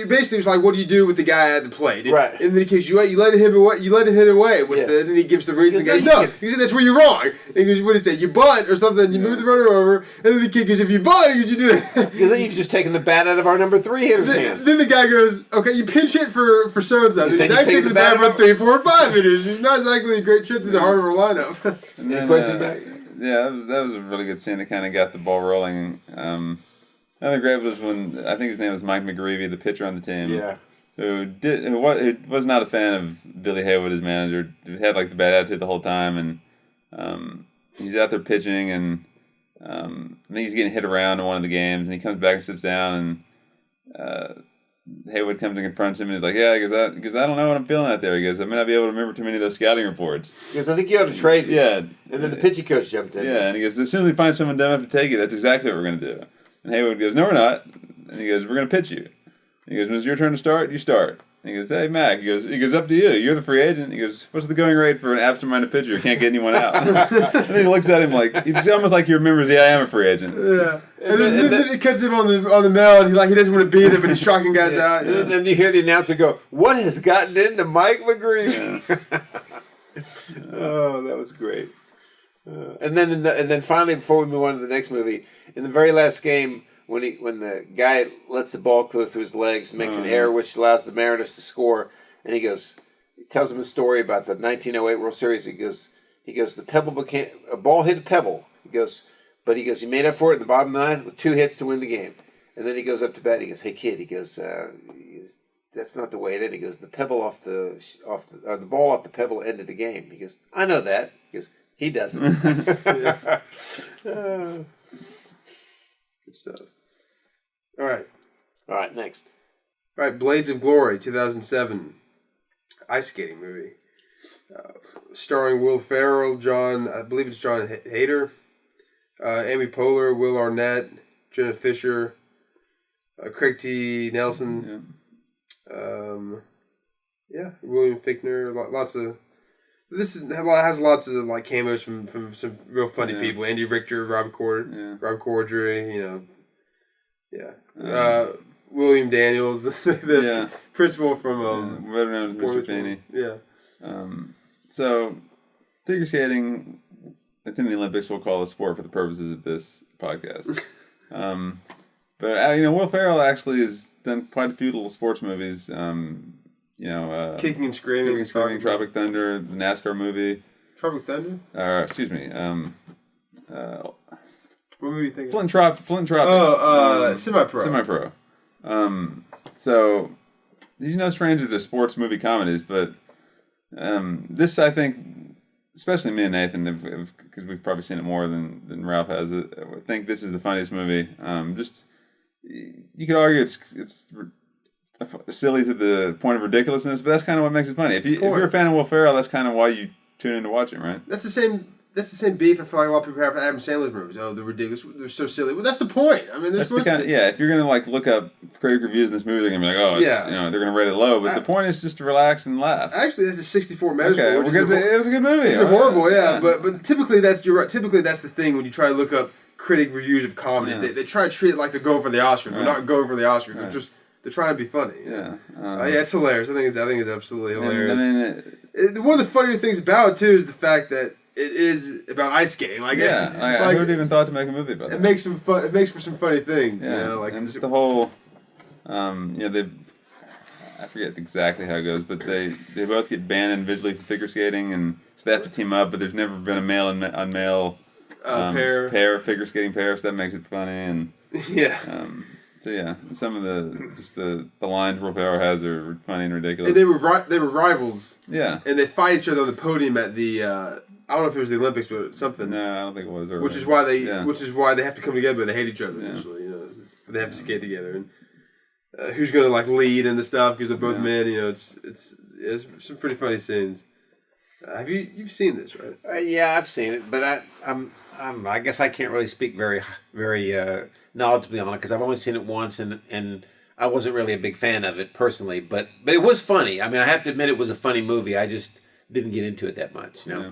[SPEAKER 3] basically, was like, "What do you do with the guy at the plate?"
[SPEAKER 2] Right.
[SPEAKER 3] And then the kid, you let him away. You let him hit away with it. And then he gives the reason. The guy goes, "No." He said, "That's where you're wrong." And he goes, "What did he say? You bunt or something? You move the runner over." And then the kid goes, "If you bunt, you do that."
[SPEAKER 2] Because then you've just taken the bat out of our number 3 hitter's hand.
[SPEAKER 3] Then the guy goes, "Okay, you pinch hit for so and so." Then you take the bat for 3, 4, 5 hitters. It's not exactly a great trip through the heart of our lineup.
[SPEAKER 1] And then,
[SPEAKER 2] question back?
[SPEAKER 1] Yeah, that was a really good scene that kind of got the ball rolling. Another great was when I think his name was Mike McGreevy, the pitcher on the team.
[SPEAKER 2] Yeah.
[SPEAKER 1] Who was not a fan of Billy Haywood as manager. He had like the bad attitude the whole time, and he's out there pitching, and I think he's getting hit around in one of the games, and he comes back and sits down, and Haywood comes and confronts him, and he's like, "Yeah," he goes, I don't know what I'm feeling out there. He goes, "I may not be able to remember too many of those scouting reports."
[SPEAKER 2] Because I think you ought to trade.
[SPEAKER 1] Yeah.
[SPEAKER 2] And then the pitching coach jumped in.
[SPEAKER 1] Yeah, and he goes, "As soon as we find someone dumb enough to take you, that's exactly what we're going to do." And Haywood goes, "No, we're not." And he goes, "We're going to pitch you." And he goes, "When it's your turn to start, you start." And he goes, "Hey, Mac," he goes, "Up to you. You're the free agent." He goes, "What's the going rate for an absent-minded pitcher who can't get anyone out?" And then he looks at him like, it's almost like he remembers, "Yeah, I am a free agent."
[SPEAKER 3] Yeah. And then it cuts him on the mound. He doesn't want to be there, but he's striking guys out. Yeah.
[SPEAKER 2] And then you hear the announcer go, "What has gotten into Mike McGreevy?" Oh, that was great. And then finally, before we move on to the next movie, in the very last game, when the guy lets the ball go through his legs, makes an error which allows the Mariners to score, and he tells him a story about the 1908 World Series. He goes, a ball hit a pebble. He goes, he made up for it in the bottom of the ninth with 2 hits to win the game. And then he goes up to bat. And he goes, "Hey kid," he goes, "that's not the way it ended." He goes, "The pebble the ball off the pebble ended the game." He goes, "I know that." He goes, "He doesn't."
[SPEAKER 3] Good stuff. All right,
[SPEAKER 2] next.
[SPEAKER 3] All right, Blades of Glory, 2007, ice skating movie, starring Will Ferrell, I believe it's John Hader, Amy Poehler, Will Arnett, Jenna Fisher, Craig T. Nelson, William Fichtner, lots of. Has lots of like cameos from some real funny people. Andy Richter, Rob Corddry, William Daniels, the principal from
[SPEAKER 1] better known as Mr. Feeney.
[SPEAKER 3] Yeah.
[SPEAKER 1] So figure skating, it's in the Olympics. We'll call it a sport for the purposes of this podcast. But Will Ferrell actually has done quite a few little sports movies.
[SPEAKER 3] Kicking and Screaming,
[SPEAKER 1] Tropic Thunder, the NASCAR movie.
[SPEAKER 3] Tropic Thunder?
[SPEAKER 1] Excuse me.
[SPEAKER 3] What movie are you thinking?
[SPEAKER 1] Flint Tropics.
[SPEAKER 3] Semi-Pro.
[SPEAKER 1] Semi-Pro. So he's no stranger to sports movie comedies, but this, I think, especially me and Nathan, because we've probably seen it more than Ralph has. I think this is the funniest movie. You could argue it's silly to the point of ridiculousness, but that's kind of what makes it funny. If you're a fan of Will Ferrell, that's kind of why you tune in to watch him, right?
[SPEAKER 3] That's the same beef I feel like a lot of people have with Adam Sandler's movies. Oh, they're ridiculous. They're so silly. Well, that's the point. I mean,
[SPEAKER 1] if you're gonna look up critic reviews in this movie, they're gonna be like, oh, they're gonna rate it low. But the point is just to relax and laugh.
[SPEAKER 3] Actually, that's a 64 Metascore.
[SPEAKER 1] Okay, because it was a good movie.
[SPEAKER 3] It's horrible, yeah. But typically you're right. Typically that's the thing when you try to look up critic reviews of comedies. Yeah. They try to treat it like they're going for the Oscars. They're not going for the Oscars. They're trying to be funny.
[SPEAKER 1] Yeah.
[SPEAKER 3] It's hilarious. I think it's absolutely hilarious. One of the funnier things about it too is the fact that it is about ice skating.
[SPEAKER 1] I who'd even thought to make a movie about that?
[SPEAKER 3] It makes for some funny things.
[SPEAKER 1] Yeah. And just the whole, I forget exactly how it goes, but they both get banned individually from figure skating, and so they have to team up. But there's never been a male on male
[SPEAKER 3] pair
[SPEAKER 1] figure skating pair, so that makes it funny. And So yeah, some of the lines Will Ferrell has are funny and ridiculous.
[SPEAKER 3] And they were rivals.
[SPEAKER 1] Yeah.
[SPEAKER 3] And they fight each other on the podium at the I don't know if it was the Olympics, but something.
[SPEAKER 1] No, I don't think it was. Early.
[SPEAKER 3] Which is why they have to come together, but they hate each other eventually. You know, they have to skate together. And who's going to like lead and the stuff because they're both men. You know, it's some pretty funny scenes. You've seen this, right?
[SPEAKER 2] Yeah, I've seen it, but I guess I can't really speak very knowledgeably on it because I've only seen it once, and I wasn't really a big fan of it personally. But it was funny. I mean, I have to admit it was a funny movie. I just didn't get into it that much. You know.
[SPEAKER 3] Yeah.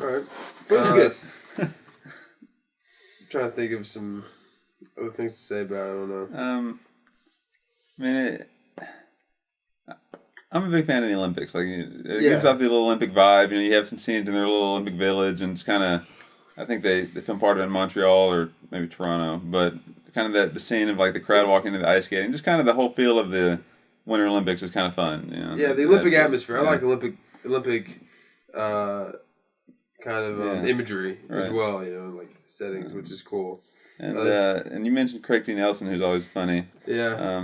[SPEAKER 3] All right,
[SPEAKER 2] but it was good.
[SPEAKER 1] I'm
[SPEAKER 3] trying to think of some other things to say about it. I don't know.
[SPEAKER 1] I mean, I'm a big fan of the Olympics. Like, it gives off the little Olympic vibe. You know, you have some scenes in their little Olympic village, and it's kind of, I think they film part of it in Montreal or maybe Toronto, but kind of the scene of like the crowd walking into the ice skating, just kind of the whole feel of the Winter Olympics is kind of fun. You know?
[SPEAKER 3] Yeah, the Olympic atmosphere. I like Olympic kind of imagery as well. You know, like settings, which is cool.
[SPEAKER 1] And you mentioned Craig T. Nelson, who's always funny.
[SPEAKER 3] Yeah.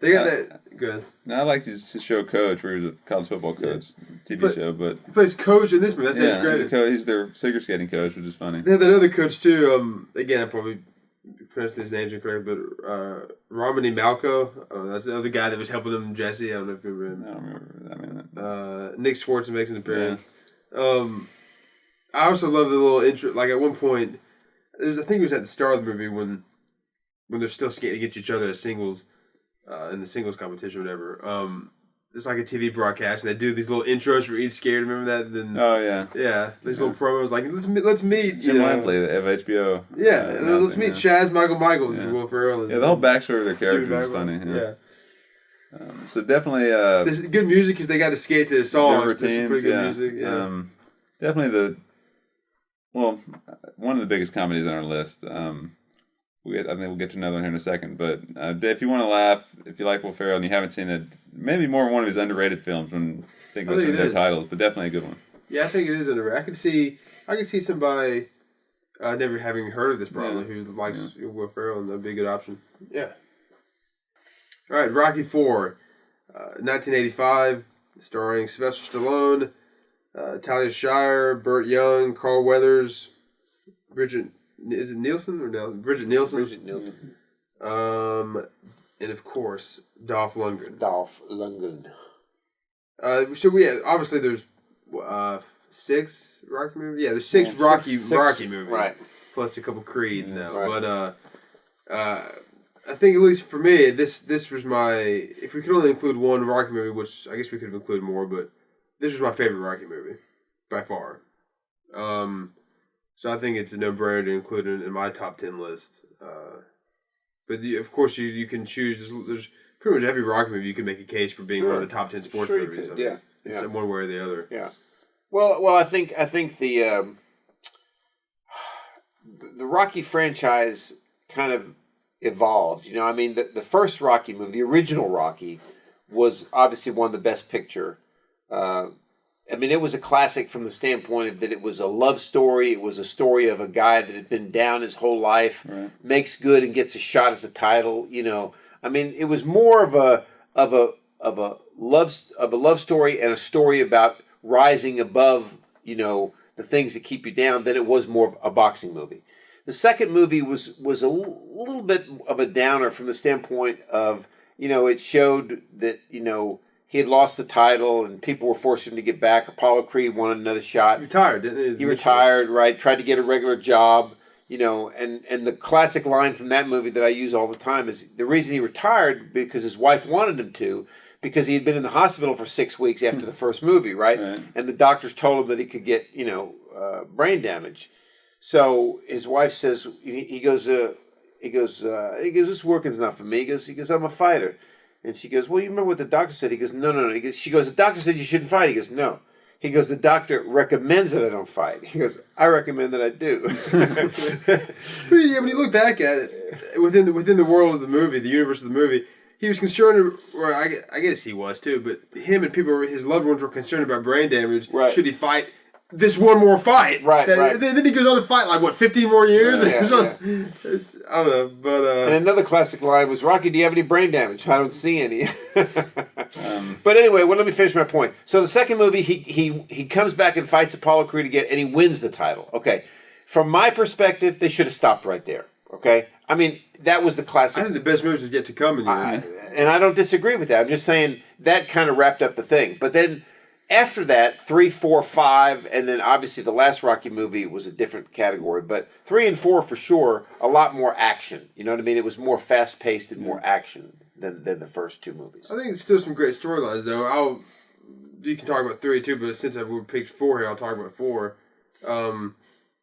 [SPEAKER 3] They got that. Good.
[SPEAKER 1] Now I like his show Coach, where he was a college football coach, TV show. But
[SPEAKER 3] he plays coach in this movie. That's great.
[SPEAKER 1] He's their figure skating coach, which is funny.
[SPEAKER 3] They had that other coach too. Again, I probably pronounced his names incorrectly, but Romany Malco. I don't know, that's the other guy that was helping him, Jesse. I don't know if you remember him.
[SPEAKER 1] I don't remember.
[SPEAKER 3] Nick Swartzen makes an appearance. Yeah. I also love the little intro. Like at one point, I think it was at the start of the movie when they're still skating against each other as singles. In the singles competition or whatever. It's like a TV broadcast, and they do these little intros for each skater. Remember that? Then, yeah. These little promos like let's meet
[SPEAKER 1] Jim Lampley of HBO.
[SPEAKER 3] Yeah, and let's meet Chaz Michaels and Will Ferrell.
[SPEAKER 1] The whole backstory of their characters is funny. Yeah. So definitely,
[SPEAKER 3] there's good music because they got to skate to songs. There's some pretty good music. Yeah.
[SPEAKER 1] Definitely one of the biggest comedies on our list. I think we'll get to another one here in a second. But if you want to laugh, if you like Will Ferrell and you haven't seen it, maybe more one of his underrated films when think about some of their titles, but definitely a good one.
[SPEAKER 3] Yeah, I think it is underrated. I could see somebody never having heard of this probably who likes Will Ferrell, and that'd be a good option. Yeah. All right, Rocky IV, 1985, starring Sylvester Stallone, Talia Shire, Burt Young, Carl Weathers, Bridget Nielsen? Bridget Nielsen.
[SPEAKER 2] Bridget Nielsen.
[SPEAKER 3] And of course, Dolph Lundgren. So obviously there's 6 Rocky movies. Yeah, there's 6 Rocky movies,
[SPEAKER 2] right?
[SPEAKER 3] Plus a couple Creeds now. Right. But I think at least for me, this was my. If we could only include one Rocky movie, which I guess we could have included more, but this was my favorite Rocky movie by far. So I think it's a no-brainer to include it in my top 10 list. But of course, you can choose. There's pretty much every Rocky movie you can make a case for being one of the top 10 sports movies. It's one way or the other.
[SPEAKER 2] Yeah. Well, I think the Rocky franchise kind of evolved. You know, I mean, the first Rocky movie, the original Rocky, was obviously won the Best Picture. I mean, it was a classic from the standpoint of that it was a love story. It was a story of a guy that had been down his whole life, makes good and gets a shot at the title. You know, I mean, it was more of a love story and a story about rising above, you know, the things that keep you down than it was more of a boxing movie. The second movie was a little bit of a downer from the standpoint of, you know, it showed that, you know, he had lost the title, and people were forcing him to get back. Apollo Creed wanted another shot.
[SPEAKER 3] He retired, didn't he?
[SPEAKER 2] He retired, right? Tried to get a regular job, you know. And the classic line from that movie that I use all the time is the reason he retired because his wife wanted him to, because he had been in the hospital for 6 weeks after the first movie, right? And the doctors told him that he could get, you know, brain damage. So his wife says, he goes, this working's not for me. He goes, I'm a fighter. And she goes, well, you remember what the doctor said? He goes, no. She goes, the doctor said you shouldn't fight. He goes, no. He goes, the doctor recommends that I don't fight. He goes, I recommend that I do.
[SPEAKER 3] When you look back at it, within the world of the movie, the universe of the movie, he was concerned, or I guess he was too, but him and people, his loved ones were concerned about brain damage.
[SPEAKER 2] Right.
[SPEAKER 3] Should he fight this one more fight.
[SPEAKER 2] Right.
[SPEAKER 3] Then he goes on to fight like 15 more years.
[SPEAKER 2] Yeah.
[SPEAKER 3] It's, I don't know, but
[SPEAKER 2] and another classic line was, "Rocky, do you have any brain damage?" "I don't see any." But anyway, let me finish my point. So the second movie, he comes back and fights Apollo Creed again, and he wins the title. Okay, from my perspective, they should have stopped right there. Okay, I mean that was the classic.
[SPEAKER 3] I think the best movies is yet to come.
[SPEAKER 2] And I don't disagree with that. I'm just saying that kind of wrapped up the thing. But then after that, 3, 4, 5, and then obviously the last Rocky movie was a different category. But 3 and 4 for sure, a lot more action. You know what I mean? It was more fast paced and more action than the first two movies.
[SPEAKER 3] I think it's still some great storylines though. You can talk about 3 too, but since we picked 4 here, I'll talk about 4.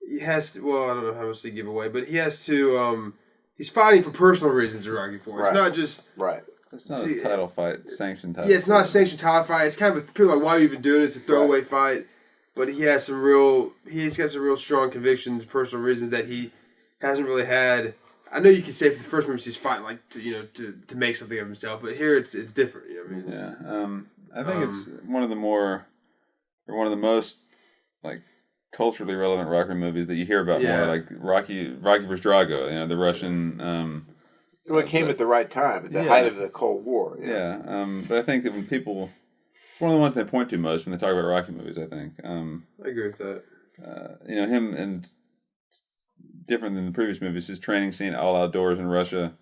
[SPEAKER 3] He has to. Well, I don't know how much to give away, but he has to. He's fighting for personal reasons in Rocky 4. It's not just
[SPEAKER 1] It's not a title fight, sanctioned title.
[SPEAKER 3] Yeah, it's not a sanctioned title fight. It's kind of people are like, why are you even doing it? It's a throwaway fight. But he's got some real strong convictions, personal reasons that he hasn't really had. I know you can say for the first movie he's fighting to make something of himself, but here it's different. You know what I mean?
[SPEAKER 1] I think it's one of the most like culturally relevant Rocky movies that you hear about more, like Rocky vs. Drago. The Russian.
[SPEAKER 2] Well, it came at the right time, at the height of the Cold War.
[SPEAKER 1] But I think that when people, it's one of the ones they point to most when they talk about Rocky movies. I think.
[SPEAKER 3] I agree with that.
[SPEAKER 1] Him and different than the previous movies, his training scene all outdoors in Russia.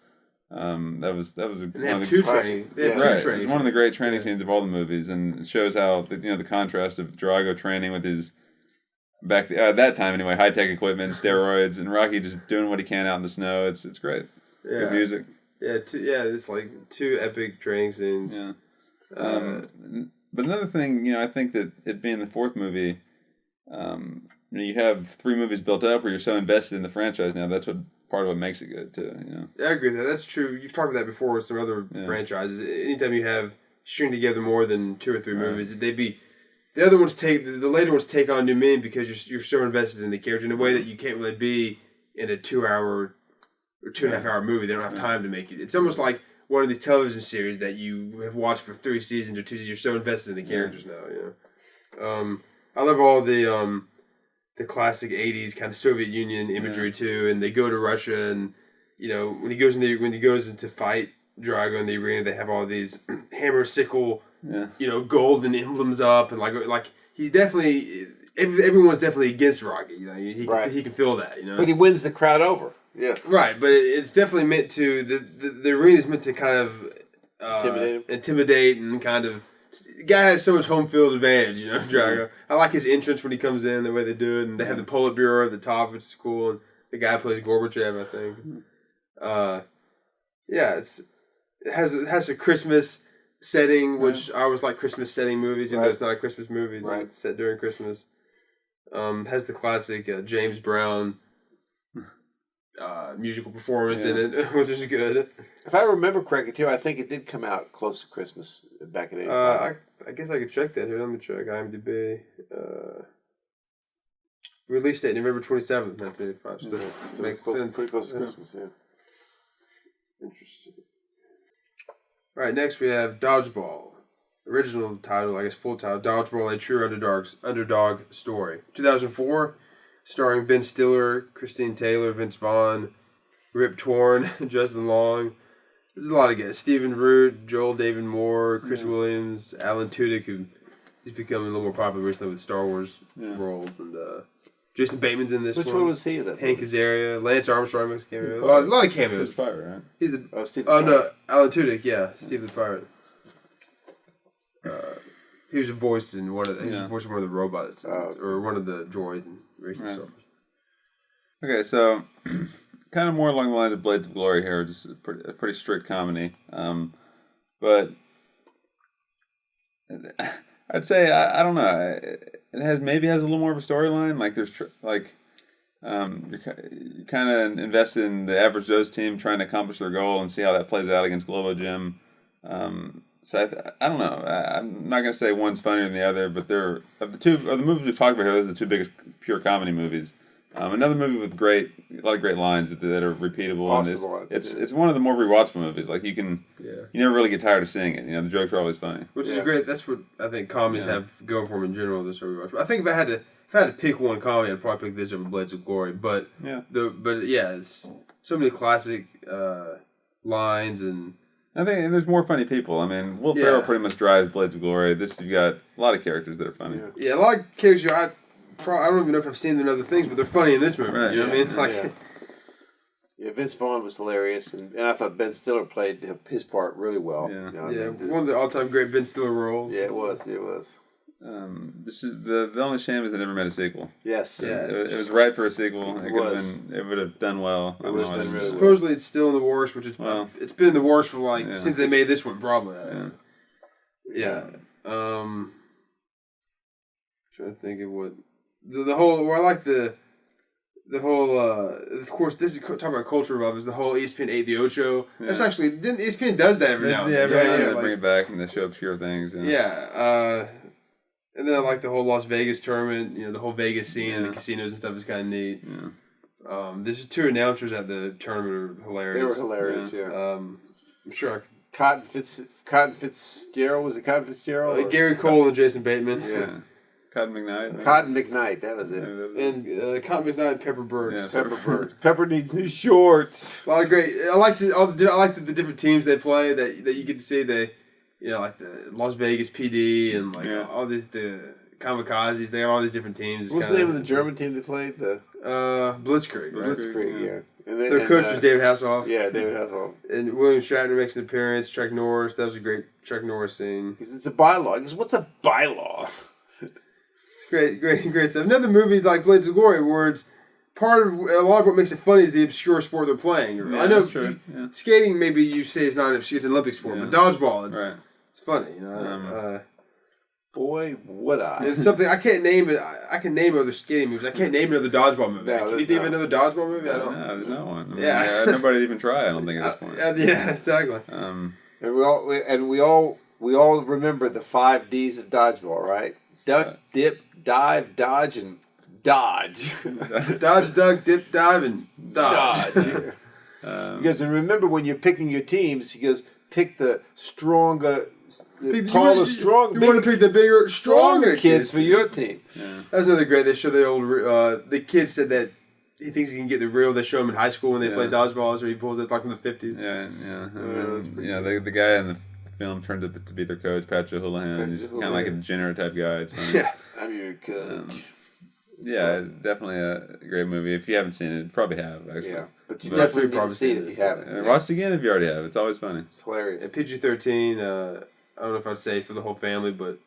[SPEAKER 1] That was one of the great training scenes of all the movies, and it shows how the contrast of Drago training with his at that time anyway, high tech equipment, steroids, and Rocky just doing what he can out in the snow. It's great.
[SPEAKER 3] Yeah.
[SPEAKER 1] Good music.
[SPEAKER 3] It's like 2 epic training scenes.
[SPEAKER 1] Yeah. But another thing, I think that it being the 4th movie, you have 3 movies built up where you're so invested in the franchise now. That's part of what makes it good too.
[SPEAKER 3] Yeah, I agree with that. That's true. You've talked about that before with some other franchises. Anytime you have string together more than 2 or 3 movies, the later ones take on new meaning because you're so invested in the character in a way that you can't really be in a 2-hour or 2.5-hour movie. They don't have time to make it. It's almost like one of these television series that you have watched for 3 seasons or 2 seasons. You're so invested in the characters now. I love all the classic '80s kind of Soviet Union imagery too. And they go to Russia, and when he goes into fight Drago in the arena, they have all these hammer sickle, golden emblems up, and like he's definitely everyone's definitely against Rocky. He can feel that.
[SPEAKER 2] But he wins the crowd over. Yeah.
[SPEAKER 3] Right, but it's definitely meant to the arena is meant to kind of intimidate and kind of. The guy has so much home field advantage, Drago. I like his entrance when he comes in, the way they do it, and they have the Politburo at the top, which is cool. And the guy plays Gorbachev, I think. It has a Christmas setting, which I always like Christmas setting movies, even though it's not a Christmas movie. It's set during Christmas. Has the classic James Brown musical performance in it, which is good.
[SPEAKER 2] If I remember correctly, too, I think it did come out close to Christmas back in '85.
[SPEAKER 3] I guess I could check that here. Let me check IMDb. Release date November 27th, 1985. So that makes sense.
[SPEAKER 2] Pretty close to Christmas,
[SPEAKER 3] Interesting. All right, next we have Dodgeball. Original title, I guess full title, Dodgeball, a true underdog story. 2004, starring Ben Stiller, Christine Taylor, Vince Vaughn, Rip Torn, Justin Long. There's a lot of guys. Stephen Root, Joel David Moore, Chris Williams, Alan Tudyk, who he's becoming a little more popular recently with Star Wars roles, and Jason Bateman's in this one.
[SPEAKER 2] Which one was he in?
[SPEAKER 3] Hank Azaria, Lance Armstrong makes a cameo. A lot of cameos.
[SPEAKER 1] Steve the Pirate, right?
[SPEAKER 3] He's the
[SPEAKER 2] Steve
[SPEAKER 3] Alan Tudyk, Steve the Pirate. He was a voice in one of the robots or one of the droids in Racing Stars.
[SPEAKER 1] Okay, so kind of more along the lines of Blades of Glory here, just a pretty strict comedy. But I'd say I don't know. It has a little more of a storyline. Like there's you're kind of invested in the Average Joe's team trying to accomplish their goal and see how that plays out against Globo Gym. So I don't know. I'm not gonna say one's funnier than the other, but of the movies we've talked about here, those are the 2 biggest pure comedy movies. Another movie with a lot of great lines that are repeatable.
[SPEAKER 2] Awesome
[SPEAKER 1] And it's one of the more rewatchable movies. Like you never really get tired of seeing it. The jokes are always funny.
[SPEAKER 3] Which is great. That's what I think comedies have going for them in general. This rewatch. I think if I had to pick one comedy, I'd probably pick this over Blades of Glory. But it's so many classic lines and.
[SPEAKER 1] I think there's more funny people. I mean, Will Ferrell pretty much drives Blades of Glory. You've got a lot of characters that are funny.
[SPEAKER 3] Yeah, a lot of characters. I don't even know if I've seen them in other things, but they're funny in this movie.
[SPEAKER 1] Right,
[SPEAKER 3] you know what I mean?
[SPEAKER 2] Vince Vaughn was hilarious, and I thought Ben Stiller played his part really well.
[SPEAKER 3] Yeah, one of the all-time great Ben Stiller roles.
[SPEAKER 2] Yeah, it was.
[SPEAKER 1] This is the only shame is they never made a sequel.
[SPEAKER 2] Yes.
[SPEAKER 1] Yeah, it was right for a sequel. It would have done well.
[SPEAKER 2] It would have done really well.
[SPEAKER 3] Supposedly it's still in the works, which it's been in the works for since they made this one, probably. Yeah. Trying to think of what the whole. Well, I like the whole. Of course, this is talking about culture of is the whole ESPN 8 the Ocho. Yeah. That's actually ESPN does that every now and then.
[SPEAKER 1] They bring it back and they show obscure things.
[SPEAKER 3] And then I like the whole Las Vegas tournament. The whole Vegas scene and the casinos and stuff is kind of neat.
[SPEAKER 1] Yeah.
[SPEAKER 3] There's 2 announcers at the tournament are hilarious.
[SPEAKER 2] They were hilarious. Yeah.
[SPEAKER 3] I'm sure.
[SPEAKER 2] Cotton Fitzgerald, was it Cotton Fitzgerald?
[SPEAKER 3] Gary Cole and Jason Bateman.
[SPEAKER 2] Yeah.
[SPEAKER 1] Cotton McKnight.
[SPEAKER 2] Cotton McKnight, that was it.
[SPEAKER 3] And Cotton McKnight and Pepper Burks.
[SPEAKER 2] Yeah, Pepper Burks. Pepper needs new shorts.
[SPEAKER 3] A lot of great. I like the different teams they play that you get to see. Like the Las Vegas PD and all these the Kamikazes. They have all these different teams.
[SPEAKER 2] What's the name of the German team they played? The
[SPEAKER 3] Blitzkrieg. Right?
[SPEAKER 2] Blitzkrieg, yeah. And
[SPEAKER 3] their coach was David Hasselhoff.
[SPEAKER 2] Yeah, David Hasselhoff.
[SPEAKER 3] And William Shatner makes an appearance. Chuck Norris. That was a great Chuck Norris scene.
[SPEAKER 2] It's a bylaw. He goes, what's a bylaw?
[SPEAKER 3] Great stuff. Another movie like Blades of Glory, where it's part of a lot of what makes it funny is the obscure sport they're playing.
[SPEAKER 1] Yeah,
[SPEAKER 3] I know skating, maybe you say it's not obscure; it's an Olympic sport, but dodgeball, it's funny.
[SPEAKER 2] Boy, would I!
[SPEAKER 3] It's something I can't name it. I can name other skating movies. I can't name another dodgeball movie.
[SPEAKER 2] No,
[SPEAKER 3] can you think of another dodgeball movie? I don't.
[SPEAKER 1] No, there's no one. Nobody even try. I don't think at this point.
[SPEAKER 3] Yeah, exactly.
[SPEAKER 2] And we all remember the 5 Ds of dodgeball, right? Duck, dip, dive, dodge, and dodge.
[SPEAKER 3] Dodge, duck, dip, dive, and dodge.
[SPEAKER 2] Because remember when you're picking your teams, he goes, pick the stronger, taller, strong.
[SPEAKER 3] You want to pick the bigger, stronger
[SPEAKER 2] kids for your team.
[SPEAKER 1] Yeah.
[SPEAKER 3] That's another great. They show the old. The kid said that he thinks he can get the reel. They show him in high school when they play dodgeball, or he pulls it like from the 50s.
[SPEAKER 1] Yeah. And then, the guy in the film turned out to be their coach, Patrick Houlihan. He's kind of like a degenerate type guy. It's funny.
[SPEAKER 2] Yeah, I'm your coach.
[SPEAKER 1] Definitely a great movie. If you haven't seen it, you probably have, actually.
[SPEAKER 2] Yeah, but you definitely need to see it if you haven't.
[SPEAKER 1] Watch it again if you already have. It's always funny.
[SPEAKER 2] It's hilarious.
[SPEAKER 3] And PG-13, I don't know if I'd say for the whole family, but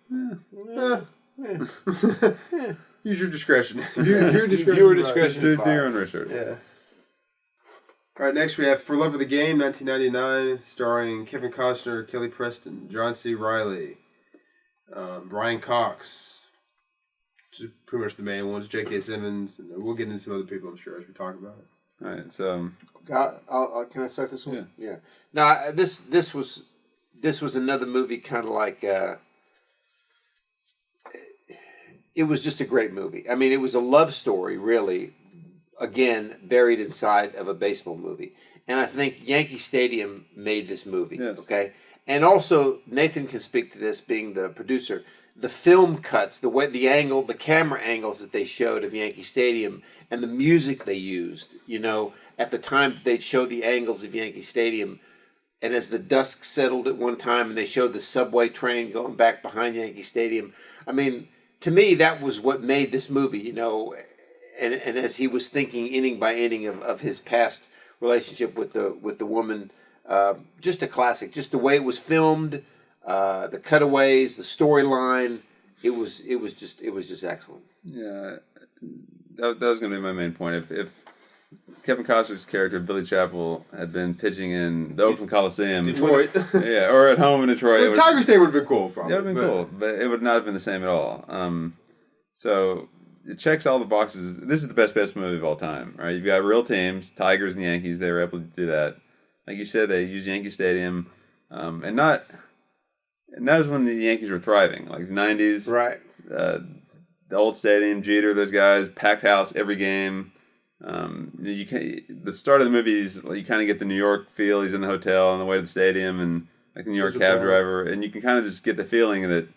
[SPEAKER 3] use your discretion. Your discretion.
[SPEAKER 1] Do your own research.
[SPEAKER 3] Yeah. All right, next we have For Love of the Game, 1999, starring Kevin Costner, Kelly Preston, John C. Reilly, Brian Cox, which is pretty much the main ones, J.K. Simmons, and we'll get into some other people, I'm sure, as we talk about it.
[SPEAKER 1] All right, so...
[SPEAKER 2] can I start this one? Yeah. Now, this was another movie kind of like... it was just a great movie. I mean, it was a love story, really, again, buried inside of a baseball movie. And I think Yankee Stadium made this movie, okay? And also, Nathan can speak to this, being the producer. The film cuts, the camera angles that they showed of Yankee Stadium and the music they used, at the time they'd show the angles of Yankee Stadium. And as the dusk settled at one time and they showed the subway train going back behind Yankee Stadium, I mean, to me, that was what made this movie, And as he was thinking inning by inning of his past relationship with the woman, just a classic. Just the way it was filmed, the cutaways, the storyline, it was just excellent.
[SPEAKER 1] Yeah, that was going to be my main point. If Kevin Costner's character Billy Chappell had been pitching in the Oakland Coliseum,
[SPEAKER 3] Detroit,
[SPEAKER 1] or at home in Detroit,
[SPEAKER 3] Tiger Stadium would have been cool. Probably.
[SPEAKER 1] That would have been cool, but it would not have been the same at all. So it checks all the boxes. This is the best movie of all time, right? You've got real teams, Tigers and Yankees. They were able to do that. Like you said, they used Yankee Stadium, and that was when the Yankees were thriving, like the 90s.
[SPEAKER 2] Right.
[SPEAKER 1] The old stadium, Jeter, those guys, packed house every game. You can the start of the movie is you kind of get the New York feel. He's in the hotel on the way to the stadium, and like the New York cab driver, and you can kind of just get the feeling that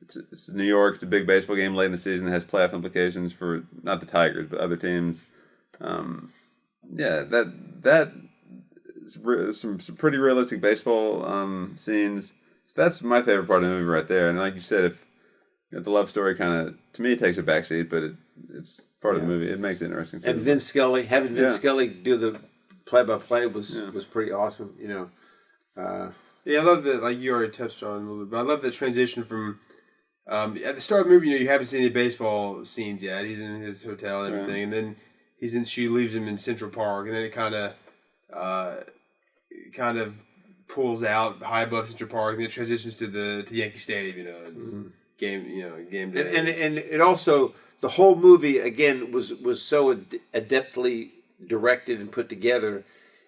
[SPEAKER 1] it's New York. It's a big baseball game late in the season that has playoff implications for not the Tigers but other teams. That is some pretty realistic baseball scenes. So that's my favorite part of the movie right there. And like you said, if the love story kind of to me it takes a backseat, but it's part of the movie. It makes it interesting too.
[SPEAKER 2] And Vince Scully, having Vince Scully do the play-by-play was pretty awesome.
[SPEAKER 3] I love that. Like you already touched on a little bit, but I love the transition from at the start of the movie. You haven't seen any baseball scenes yet. He's in his hotel and everything, and then she leaves him in Central Park, and then it kind of pulls out high above Central Park, and then it transitions to Yankee Stadium. It's game day,
[SPEAKER 2] and it also the whole movie again was so adeptly directed and put together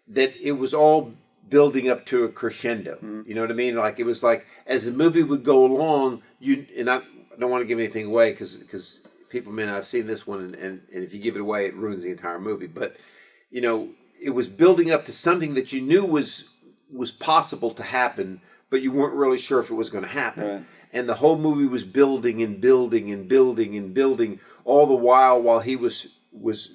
[SPEAKER 2] that it was all building up to a crescendo. You know what I mean? Like it was like as the movie would go along, and I don't want to give anything away because people may not have seen this one, and if you give it away, it ruins the entire movie. But it was building up to something that you knew was possible to happen, but you weren't really sure if it was going to happen.
[SPEAKER 1] Right.
[SPEAKER 2] And the whole movie was building and building and building and building all the while he was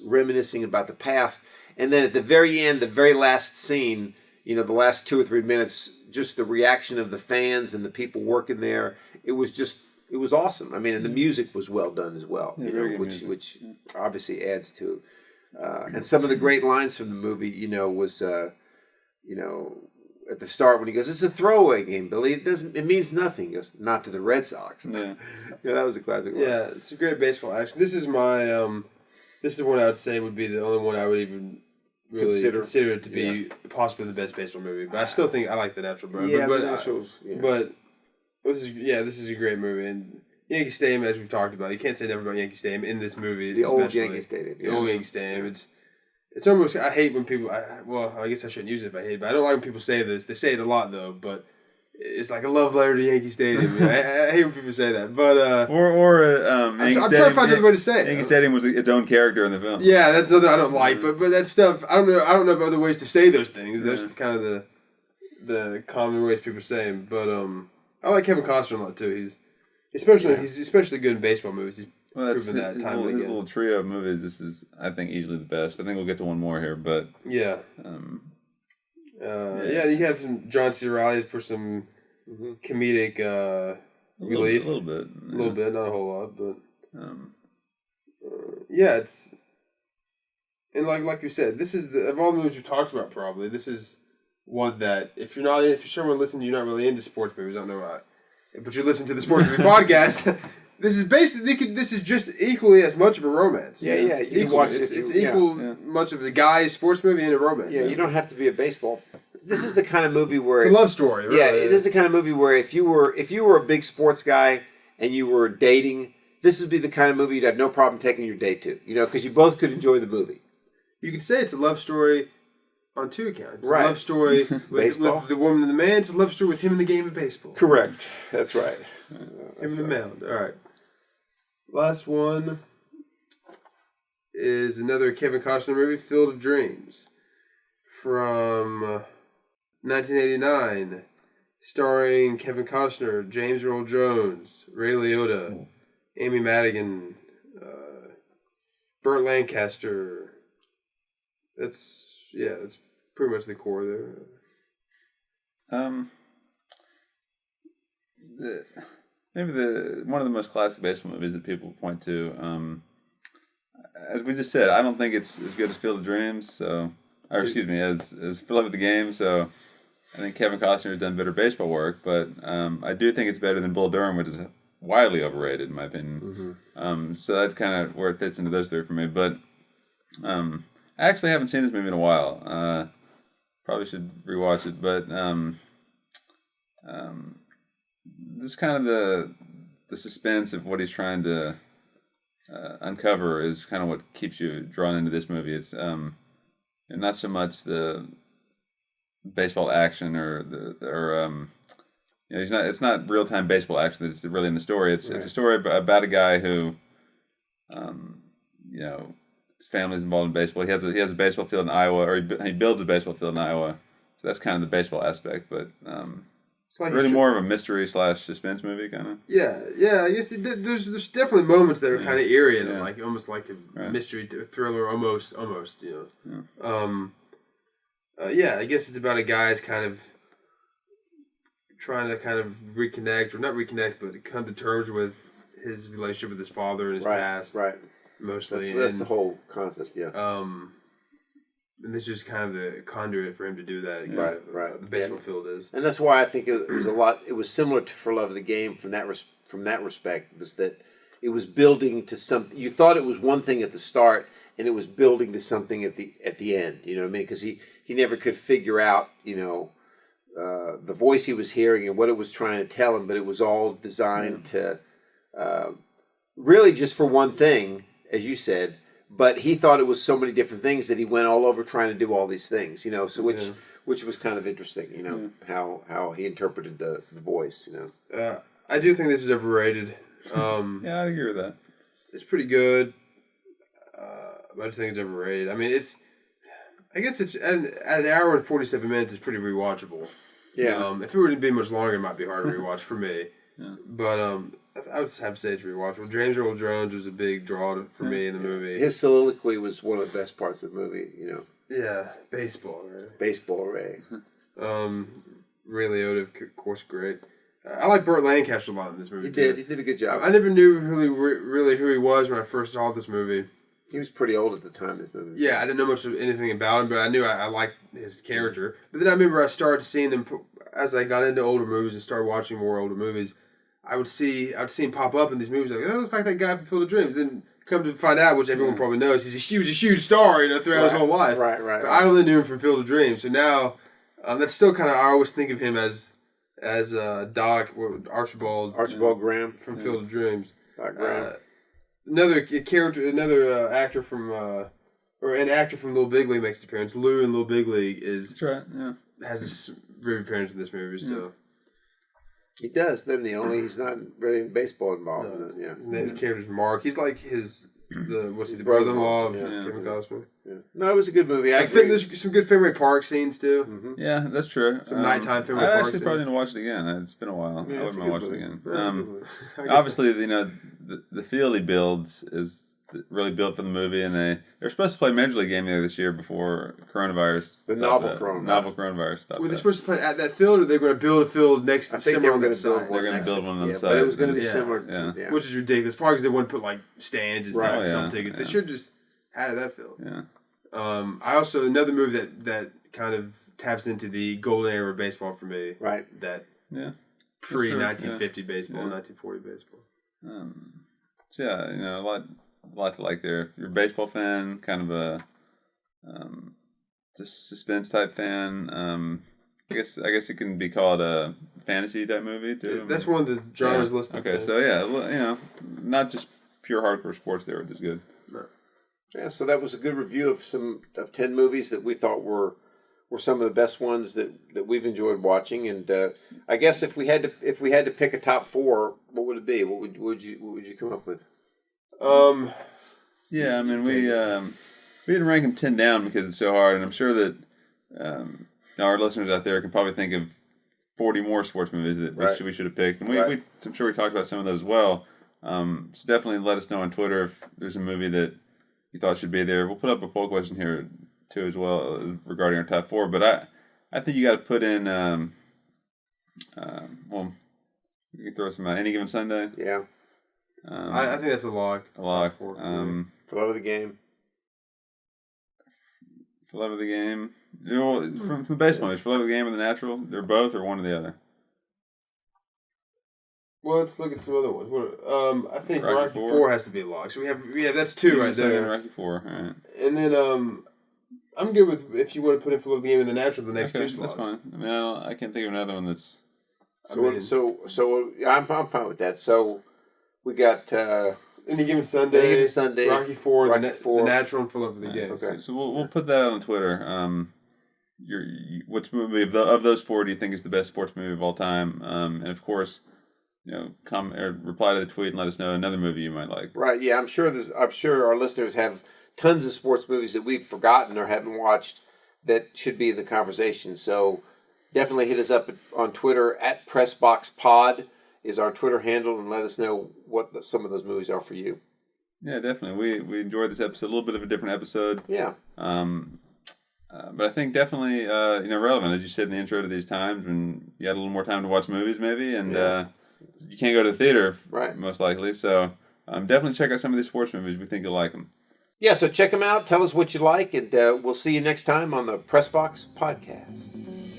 [SPEAKER 2] reminiscing about the past. And then at the very end, the very last scene, the last 2 or 3 minutes, just the reaction of the fans and the people working there, it was awesome. I mean, and the music was well done as well, which obviously adds to and some of the great lines from the movie, was at the start when he goes, "It's a throwaway game, Billy. It means nothing." He goes, "Not to the Red Sox."
[SPEAKER 1] Yeah,
[SPEAKER 2] that was a classic one.
[SPEAKER 3] Yeah, it's a great baseball action. This is my this is one I would say would be the only one I would even really consider it to be possibly the best baseball movie. But I still think I like The Natural Born.
[SPEAKER 2] Yeah,
[SPEAKER 3] but
[SPEAKER 2] The Naturals.
[SPEAKER 3] But this is a great movie. And Yankee Stadium, as we've talked about, you can't say never about Yankee Stadium in this movie.
[SPEAKER 2] The old Yankee Stadium.
[SPEAKER 3] The old Yankee Stadium. It's almost, I hate when people, I guess I shouldn't use it if I hate it, but I don't like when people say this. They say it a lot, though, but it's like a love letter to Yankee Stadium. I hate when people say that. But
[SPEAKER 1] I'm
[SPEAKER 3] trying to find another way to say it.
[SPEAKER 1] Yankee Stadium was its own character in the film.
[SPEAKER 3] Yeah, that's another I don't like, but that stuff, I don't know of other ways to say those things. That's kind of the common ways people say them. But I like Kevin Costner a lot, too. He's especially good in baseball movies.
[SPEAKER 1] His little trio of movies. This is, I think, easily the best. I think we'll get to one more here, but
[SPEAKER 3] you have some John C. Reilly for some comedic relief,
[SPEAKER 1] a little bit,
[SPEAKER 3] not a whole lot, but it's and like you said, this is of all the movies we've talked about. Probably this is one that if you're someone listening, you're not really into sports movies. I don't know why, but you listen to the Sports Movie Podcast. This is this is just equally as much of a romance.
[SPEAKER 2] Yeah. You can watch it.
[SPEAKER 3] It's equal much of a guy's sports movie and a romance.
[SPEAKER 2] Yeah, you don't have to be a baseball. This is the kind of movie where
[SPEAKER 3] it's a love story. Really.
[SPEAKER 2] Yeah, this is the kind of movie where if you were a big sports guy and you were dating, this would be the kind of movie you'd have no problem taking your date to. Because you both could enjoy the movie.
[SPEAKER 3] You could say it's a love story on two accounts. It's
[SPEAKER 2] right.
[SPEAKER 3] A love story with the woman and the man. It's a love story with him in the game of baseball.
[SPEAKER 2] Correct. That's right.
[SPEAKER 3] Him in the mound. All right. Last one is another Kevin Costner movie, Field of Dreams, from 1989, starring Kevin Costner, James Earl Jones, Ray Liotta, Amy Madigan, Burt Lancaster. That's pretty much the core there.
[SPEAKER 1] Maybe one of the most classic baseball movies that people point to. As we just said, I don't think it's as good as Field of Dreams. As Field of the Game. So I think Kevin Costner has done better baseball work, but I do think it's better than Bull Durham, which is widely overrated in my opinion. So that's kind of where it fits into those three for me. But I actually haven't seen this movie in a while. Probably should rewatch it, but this is kind of the suspense of what he's trying to uncover is kind of what keeps you drawn into this movie. It's not so much the baseball action it's not real time baseball action that's really in the story. It's a story about a guy who his family's involved in baseball. He has a baseball field in Iowa, or he builds a baseball field in Iowa. So that's kind of the baseball aspect, but
[SPEAKER 3] It's like
[SPEAKER 1] really more of a mystery / suspense movie, kind of.
[SPEAKER 3] Yeah. I guess there's definitely moments that are kind of eerie and like almost like a mystery thriller, almost. You know. I guess it's about a guy's kind of trying to kind of reconnect, or not reconnect, but come to terms with his relationship with his father and his past.
[SPEAKER 2] Right.
[SPEAKER 3] Mostly.
[SPEAKER 2] That's the whole concept, yeah.
[SPEAKER 3] And this is just kind of the conduit for him to do that.
[SPEAKER 2] Right.
[SPEAKER 3] The baseball field is.
[SPEAKER 2] And that's why I think it was a lot. It was similar to For Love of the Game from that respect, was that it was building to something. You thought it was one thing at the start, and it was building to something at the end. You know what I mean? Because he never could figure out, the voice he was hearing and what it was trying to tell him, but it was all designed to really just for one thing, as you said. But he thought it was so many different things that he went all over trying to do all these things, So which was kind of interesting, how he interpreted the voice,
[SPEAKER 3] I do think this is overrated.
[SPEAKER 1] Yeah, I'd agree with that.
[SPEAKER 3] It's pretty good. I just think it's overrated. I mean, I guess it's at an hour and 47 minutes. It's pretty rewatchable.
[SPEAKER 2] Yeah.
[SPEAKER 3] If it were to be much longer, it might be hard to rewatch for me.
[SPEAKER 1] Yeah.
[SPEAKER 3] But I would have to say it's rewatchable. James Earl Jones was a big draw for me in the movie.
[SPEAKER 2] His soliloquy was one of the best parts of the movie,
[SPEAKER 3] Yeah, baseball, right?
[SPEAKER 2] Baseball, Ray.
[SPEAKER 3] Ray Liotta, of course, great. I like Burt Lancaster a lot in this movie.
[SPEAKER 2] He did a good job.
[SPEAKER 3] I never knew really who he was when I first saw this movie.
[SPEAKER 2] He was pretty old at the time. This movie.
[SPEAKER 3] Yeah, I didn't know much of anything about him, but I knew I liked his character. But then I remember I started seeing him as I got into older movies and started watching more older movies. I'd see him pop up in these movies. Like, that looks like that guy from Field of Dreams. Then come to find out, which everyone probably knows, he was a huge star, throughout his whole life.
[SPEAKER 2] Right.
[SPEAKER 3] But I only knew him from Field of Dreams. So now, that's still kind of, I always think of him as Doc, Archibald
[SPEAKER 2] Graham
[SPEAKER 3] from Field of Dreams.
[SPEAKER 2] Doc Graham.
[SPEAKER 3] Another actor from an actor from Little Big League makes an appearance. Lou in Little Big League
[SPEAKER 1] That's right. Yeah.
[SPEAKER 3] has a brief appearance in this movie. So
[SPEAKER 2] He does, doesn't he? Only he's not really in baseball involved.
[SPEAKER 3] And his character's Mark. He's like the brother-in-law of Kevin Costner.
[SPEAKER 2] Yeah. No, it was a good movie. I
[SPEAKER 3] think
[SPEAKER 2] agree.
[SPEAKER 3] there's some good Fenway Park scenes too.
[SPEAKER 2] Mm-hmm.
[SPEAKER 1] Yeah, that's true.
[SPEAKER 3] Some nighttime Fenway
[SPEAKER 1] I
[SPEAKER 3] Park
[SPEAKER 1] actually probably
[SPEAKER 3] scenes.
[SPEAKER 1] need to watch it again. It's been a while.
[SPEAKER 2] Yeah,
[SPEAKER 1] I
[SPEAKER 2] it's
[SPEAKER 1] wouldn't
[SPEAKER 2] a
[SPEAKER 1] mind
[SPEAKER 2] good
[SPEAKER 1] watching
[SPEAKER 2] movie.
[SPEAKER 1] it again. Obviously, the field he builds is really built for the movie, and they're supposed to play Major League game there this year before coronavirus.
[SPEAKER 2] The novel coronavirus
[SPEAKER 1] stopped.
[SPEAKER 3] Were they supposed to play at that field, or they're going to build a field next to
[SPEAKER 2] think they were
[SPEAKER 3] on
[SPEAKER 2] going
[SPEAKER 3] that
[SPEAKER 2] to build
[SPEAKER 3] side?
[SPEAKER 2] one.
[SPEAKER 1] They're going to build one on the side.
[SPEAKER 2] But it was going to be similar to
[SPEAKER 3] Which is ridiculous. Probably because they wouldn't put like stands and stuff. Some tickets. They should just had it that field.
[SPEAKER 1] Yeah.
[SPEAKER 3] I also another movie that kind of taps into the golden era of baseball for me.
[SPEAKER 2] Right.
[SPEAKER 3] That
[SPEAKER 1] Pre
[SPEAKER 3] 1950 baseball, 1940 baseball.
[SPEAKER 1] So yeah, a lot to like there. If you're a baseball fan, kind of a suspense type fan. I guess it can be called a fantasy type movie too.
[SPEAKER 3] That's one of the genres listed.
[SPEAKER 1] Okay, so not just pure hardcore sports there, which is good.
[SPEAKER 3] No.
[SPEAKER 2] Yeah, so that was a good review of 10 movies that we thought were some of the best ones that we've enjoyed watching. And I guess if we had to pick a top 4, what would it be? What would you come up with?
[SPEAKER 1] Yeah, I mean we didn't rank them 10 down because it's so hard, and I'm sure that our listeners out there can probably think of 40 more sports movies that we should have picked, and I'm sure we talked about some of those as well. So definitely let us know on Twitter if there's a movie that you thought should be there. We'll put up a poll question here too as well regarding our top 4. But I think you got to put in you can throw some Any Given Sunday.
[SPEAKER 2] Yeah.
[SPEAKER 3] I think that's a lock.
[SPEAKER 1] A lock.
[SPEAKER 2] For Love of the Game.
[SPEAKER 1] For Love of the Game. From the baseball movies, For Love of the Game or The Natural, they're both or one or the other.
[SPEAKER 3] Well, let's look at some other ones. I think
[SPEAKER 1] Rocky
[SPEAKER 3] Rocky 4 has to be a lock. So we have that's 2 right there.
[SPEAKER 1] Rocky 4. All right.
[SPEAKER 3] And then I'm good with if you want to put in For Love of the Game and The Natural the next 2 slots.
[SPEAKER 1] That's fine. I mean, I can't think of another one that's.
[SPEAKER 2] So I'm fine with that. So we got
[SPEAKER 3] Any Given Sunday, Rocky 4,
[SPEAKER 2] Rocky
[SPEAKER 3] the
[SPEAKER 2] 4.
[SPEAKER 3] Natural, and For Love of the Game.
[SPEAKER 2] Okay.
[SPEAKER 1] So we'll put that out on Twitter. Which movie of those 4 do you think is the best sports movie of all time? And of course, comment or reply to the tweet and let us know another movie you might like.
[SPEAKER 2] Right. Yeah, I'm sure our listeners have tons of sports movies that we've forgotten or haven't watched that should be in the conversation. So definitely hit us up on Twitter at PressBoxPod is our Twitter handle, and let us know what some of those movies are for you.
[SPEAKER 1] Yeah, definitely. We enjoyed this episode. A little bit of a different episode.
[SPEAKER 2] Yeah.
[SPEAKER 1] But I think definitely relevant, as you said in the intro, to these times when you had a little more time to watch movies, maybe, and you can't go to the theater,
[SPEAKER 2] right?
[SPEAKER 1] Most likely. So definitely check out some of these sports movies. We think you'll like them.
[SPEAKER 2] Yeah. So check them out. Tell us what you like, and we'll see you next time on the Pressbox Podcast.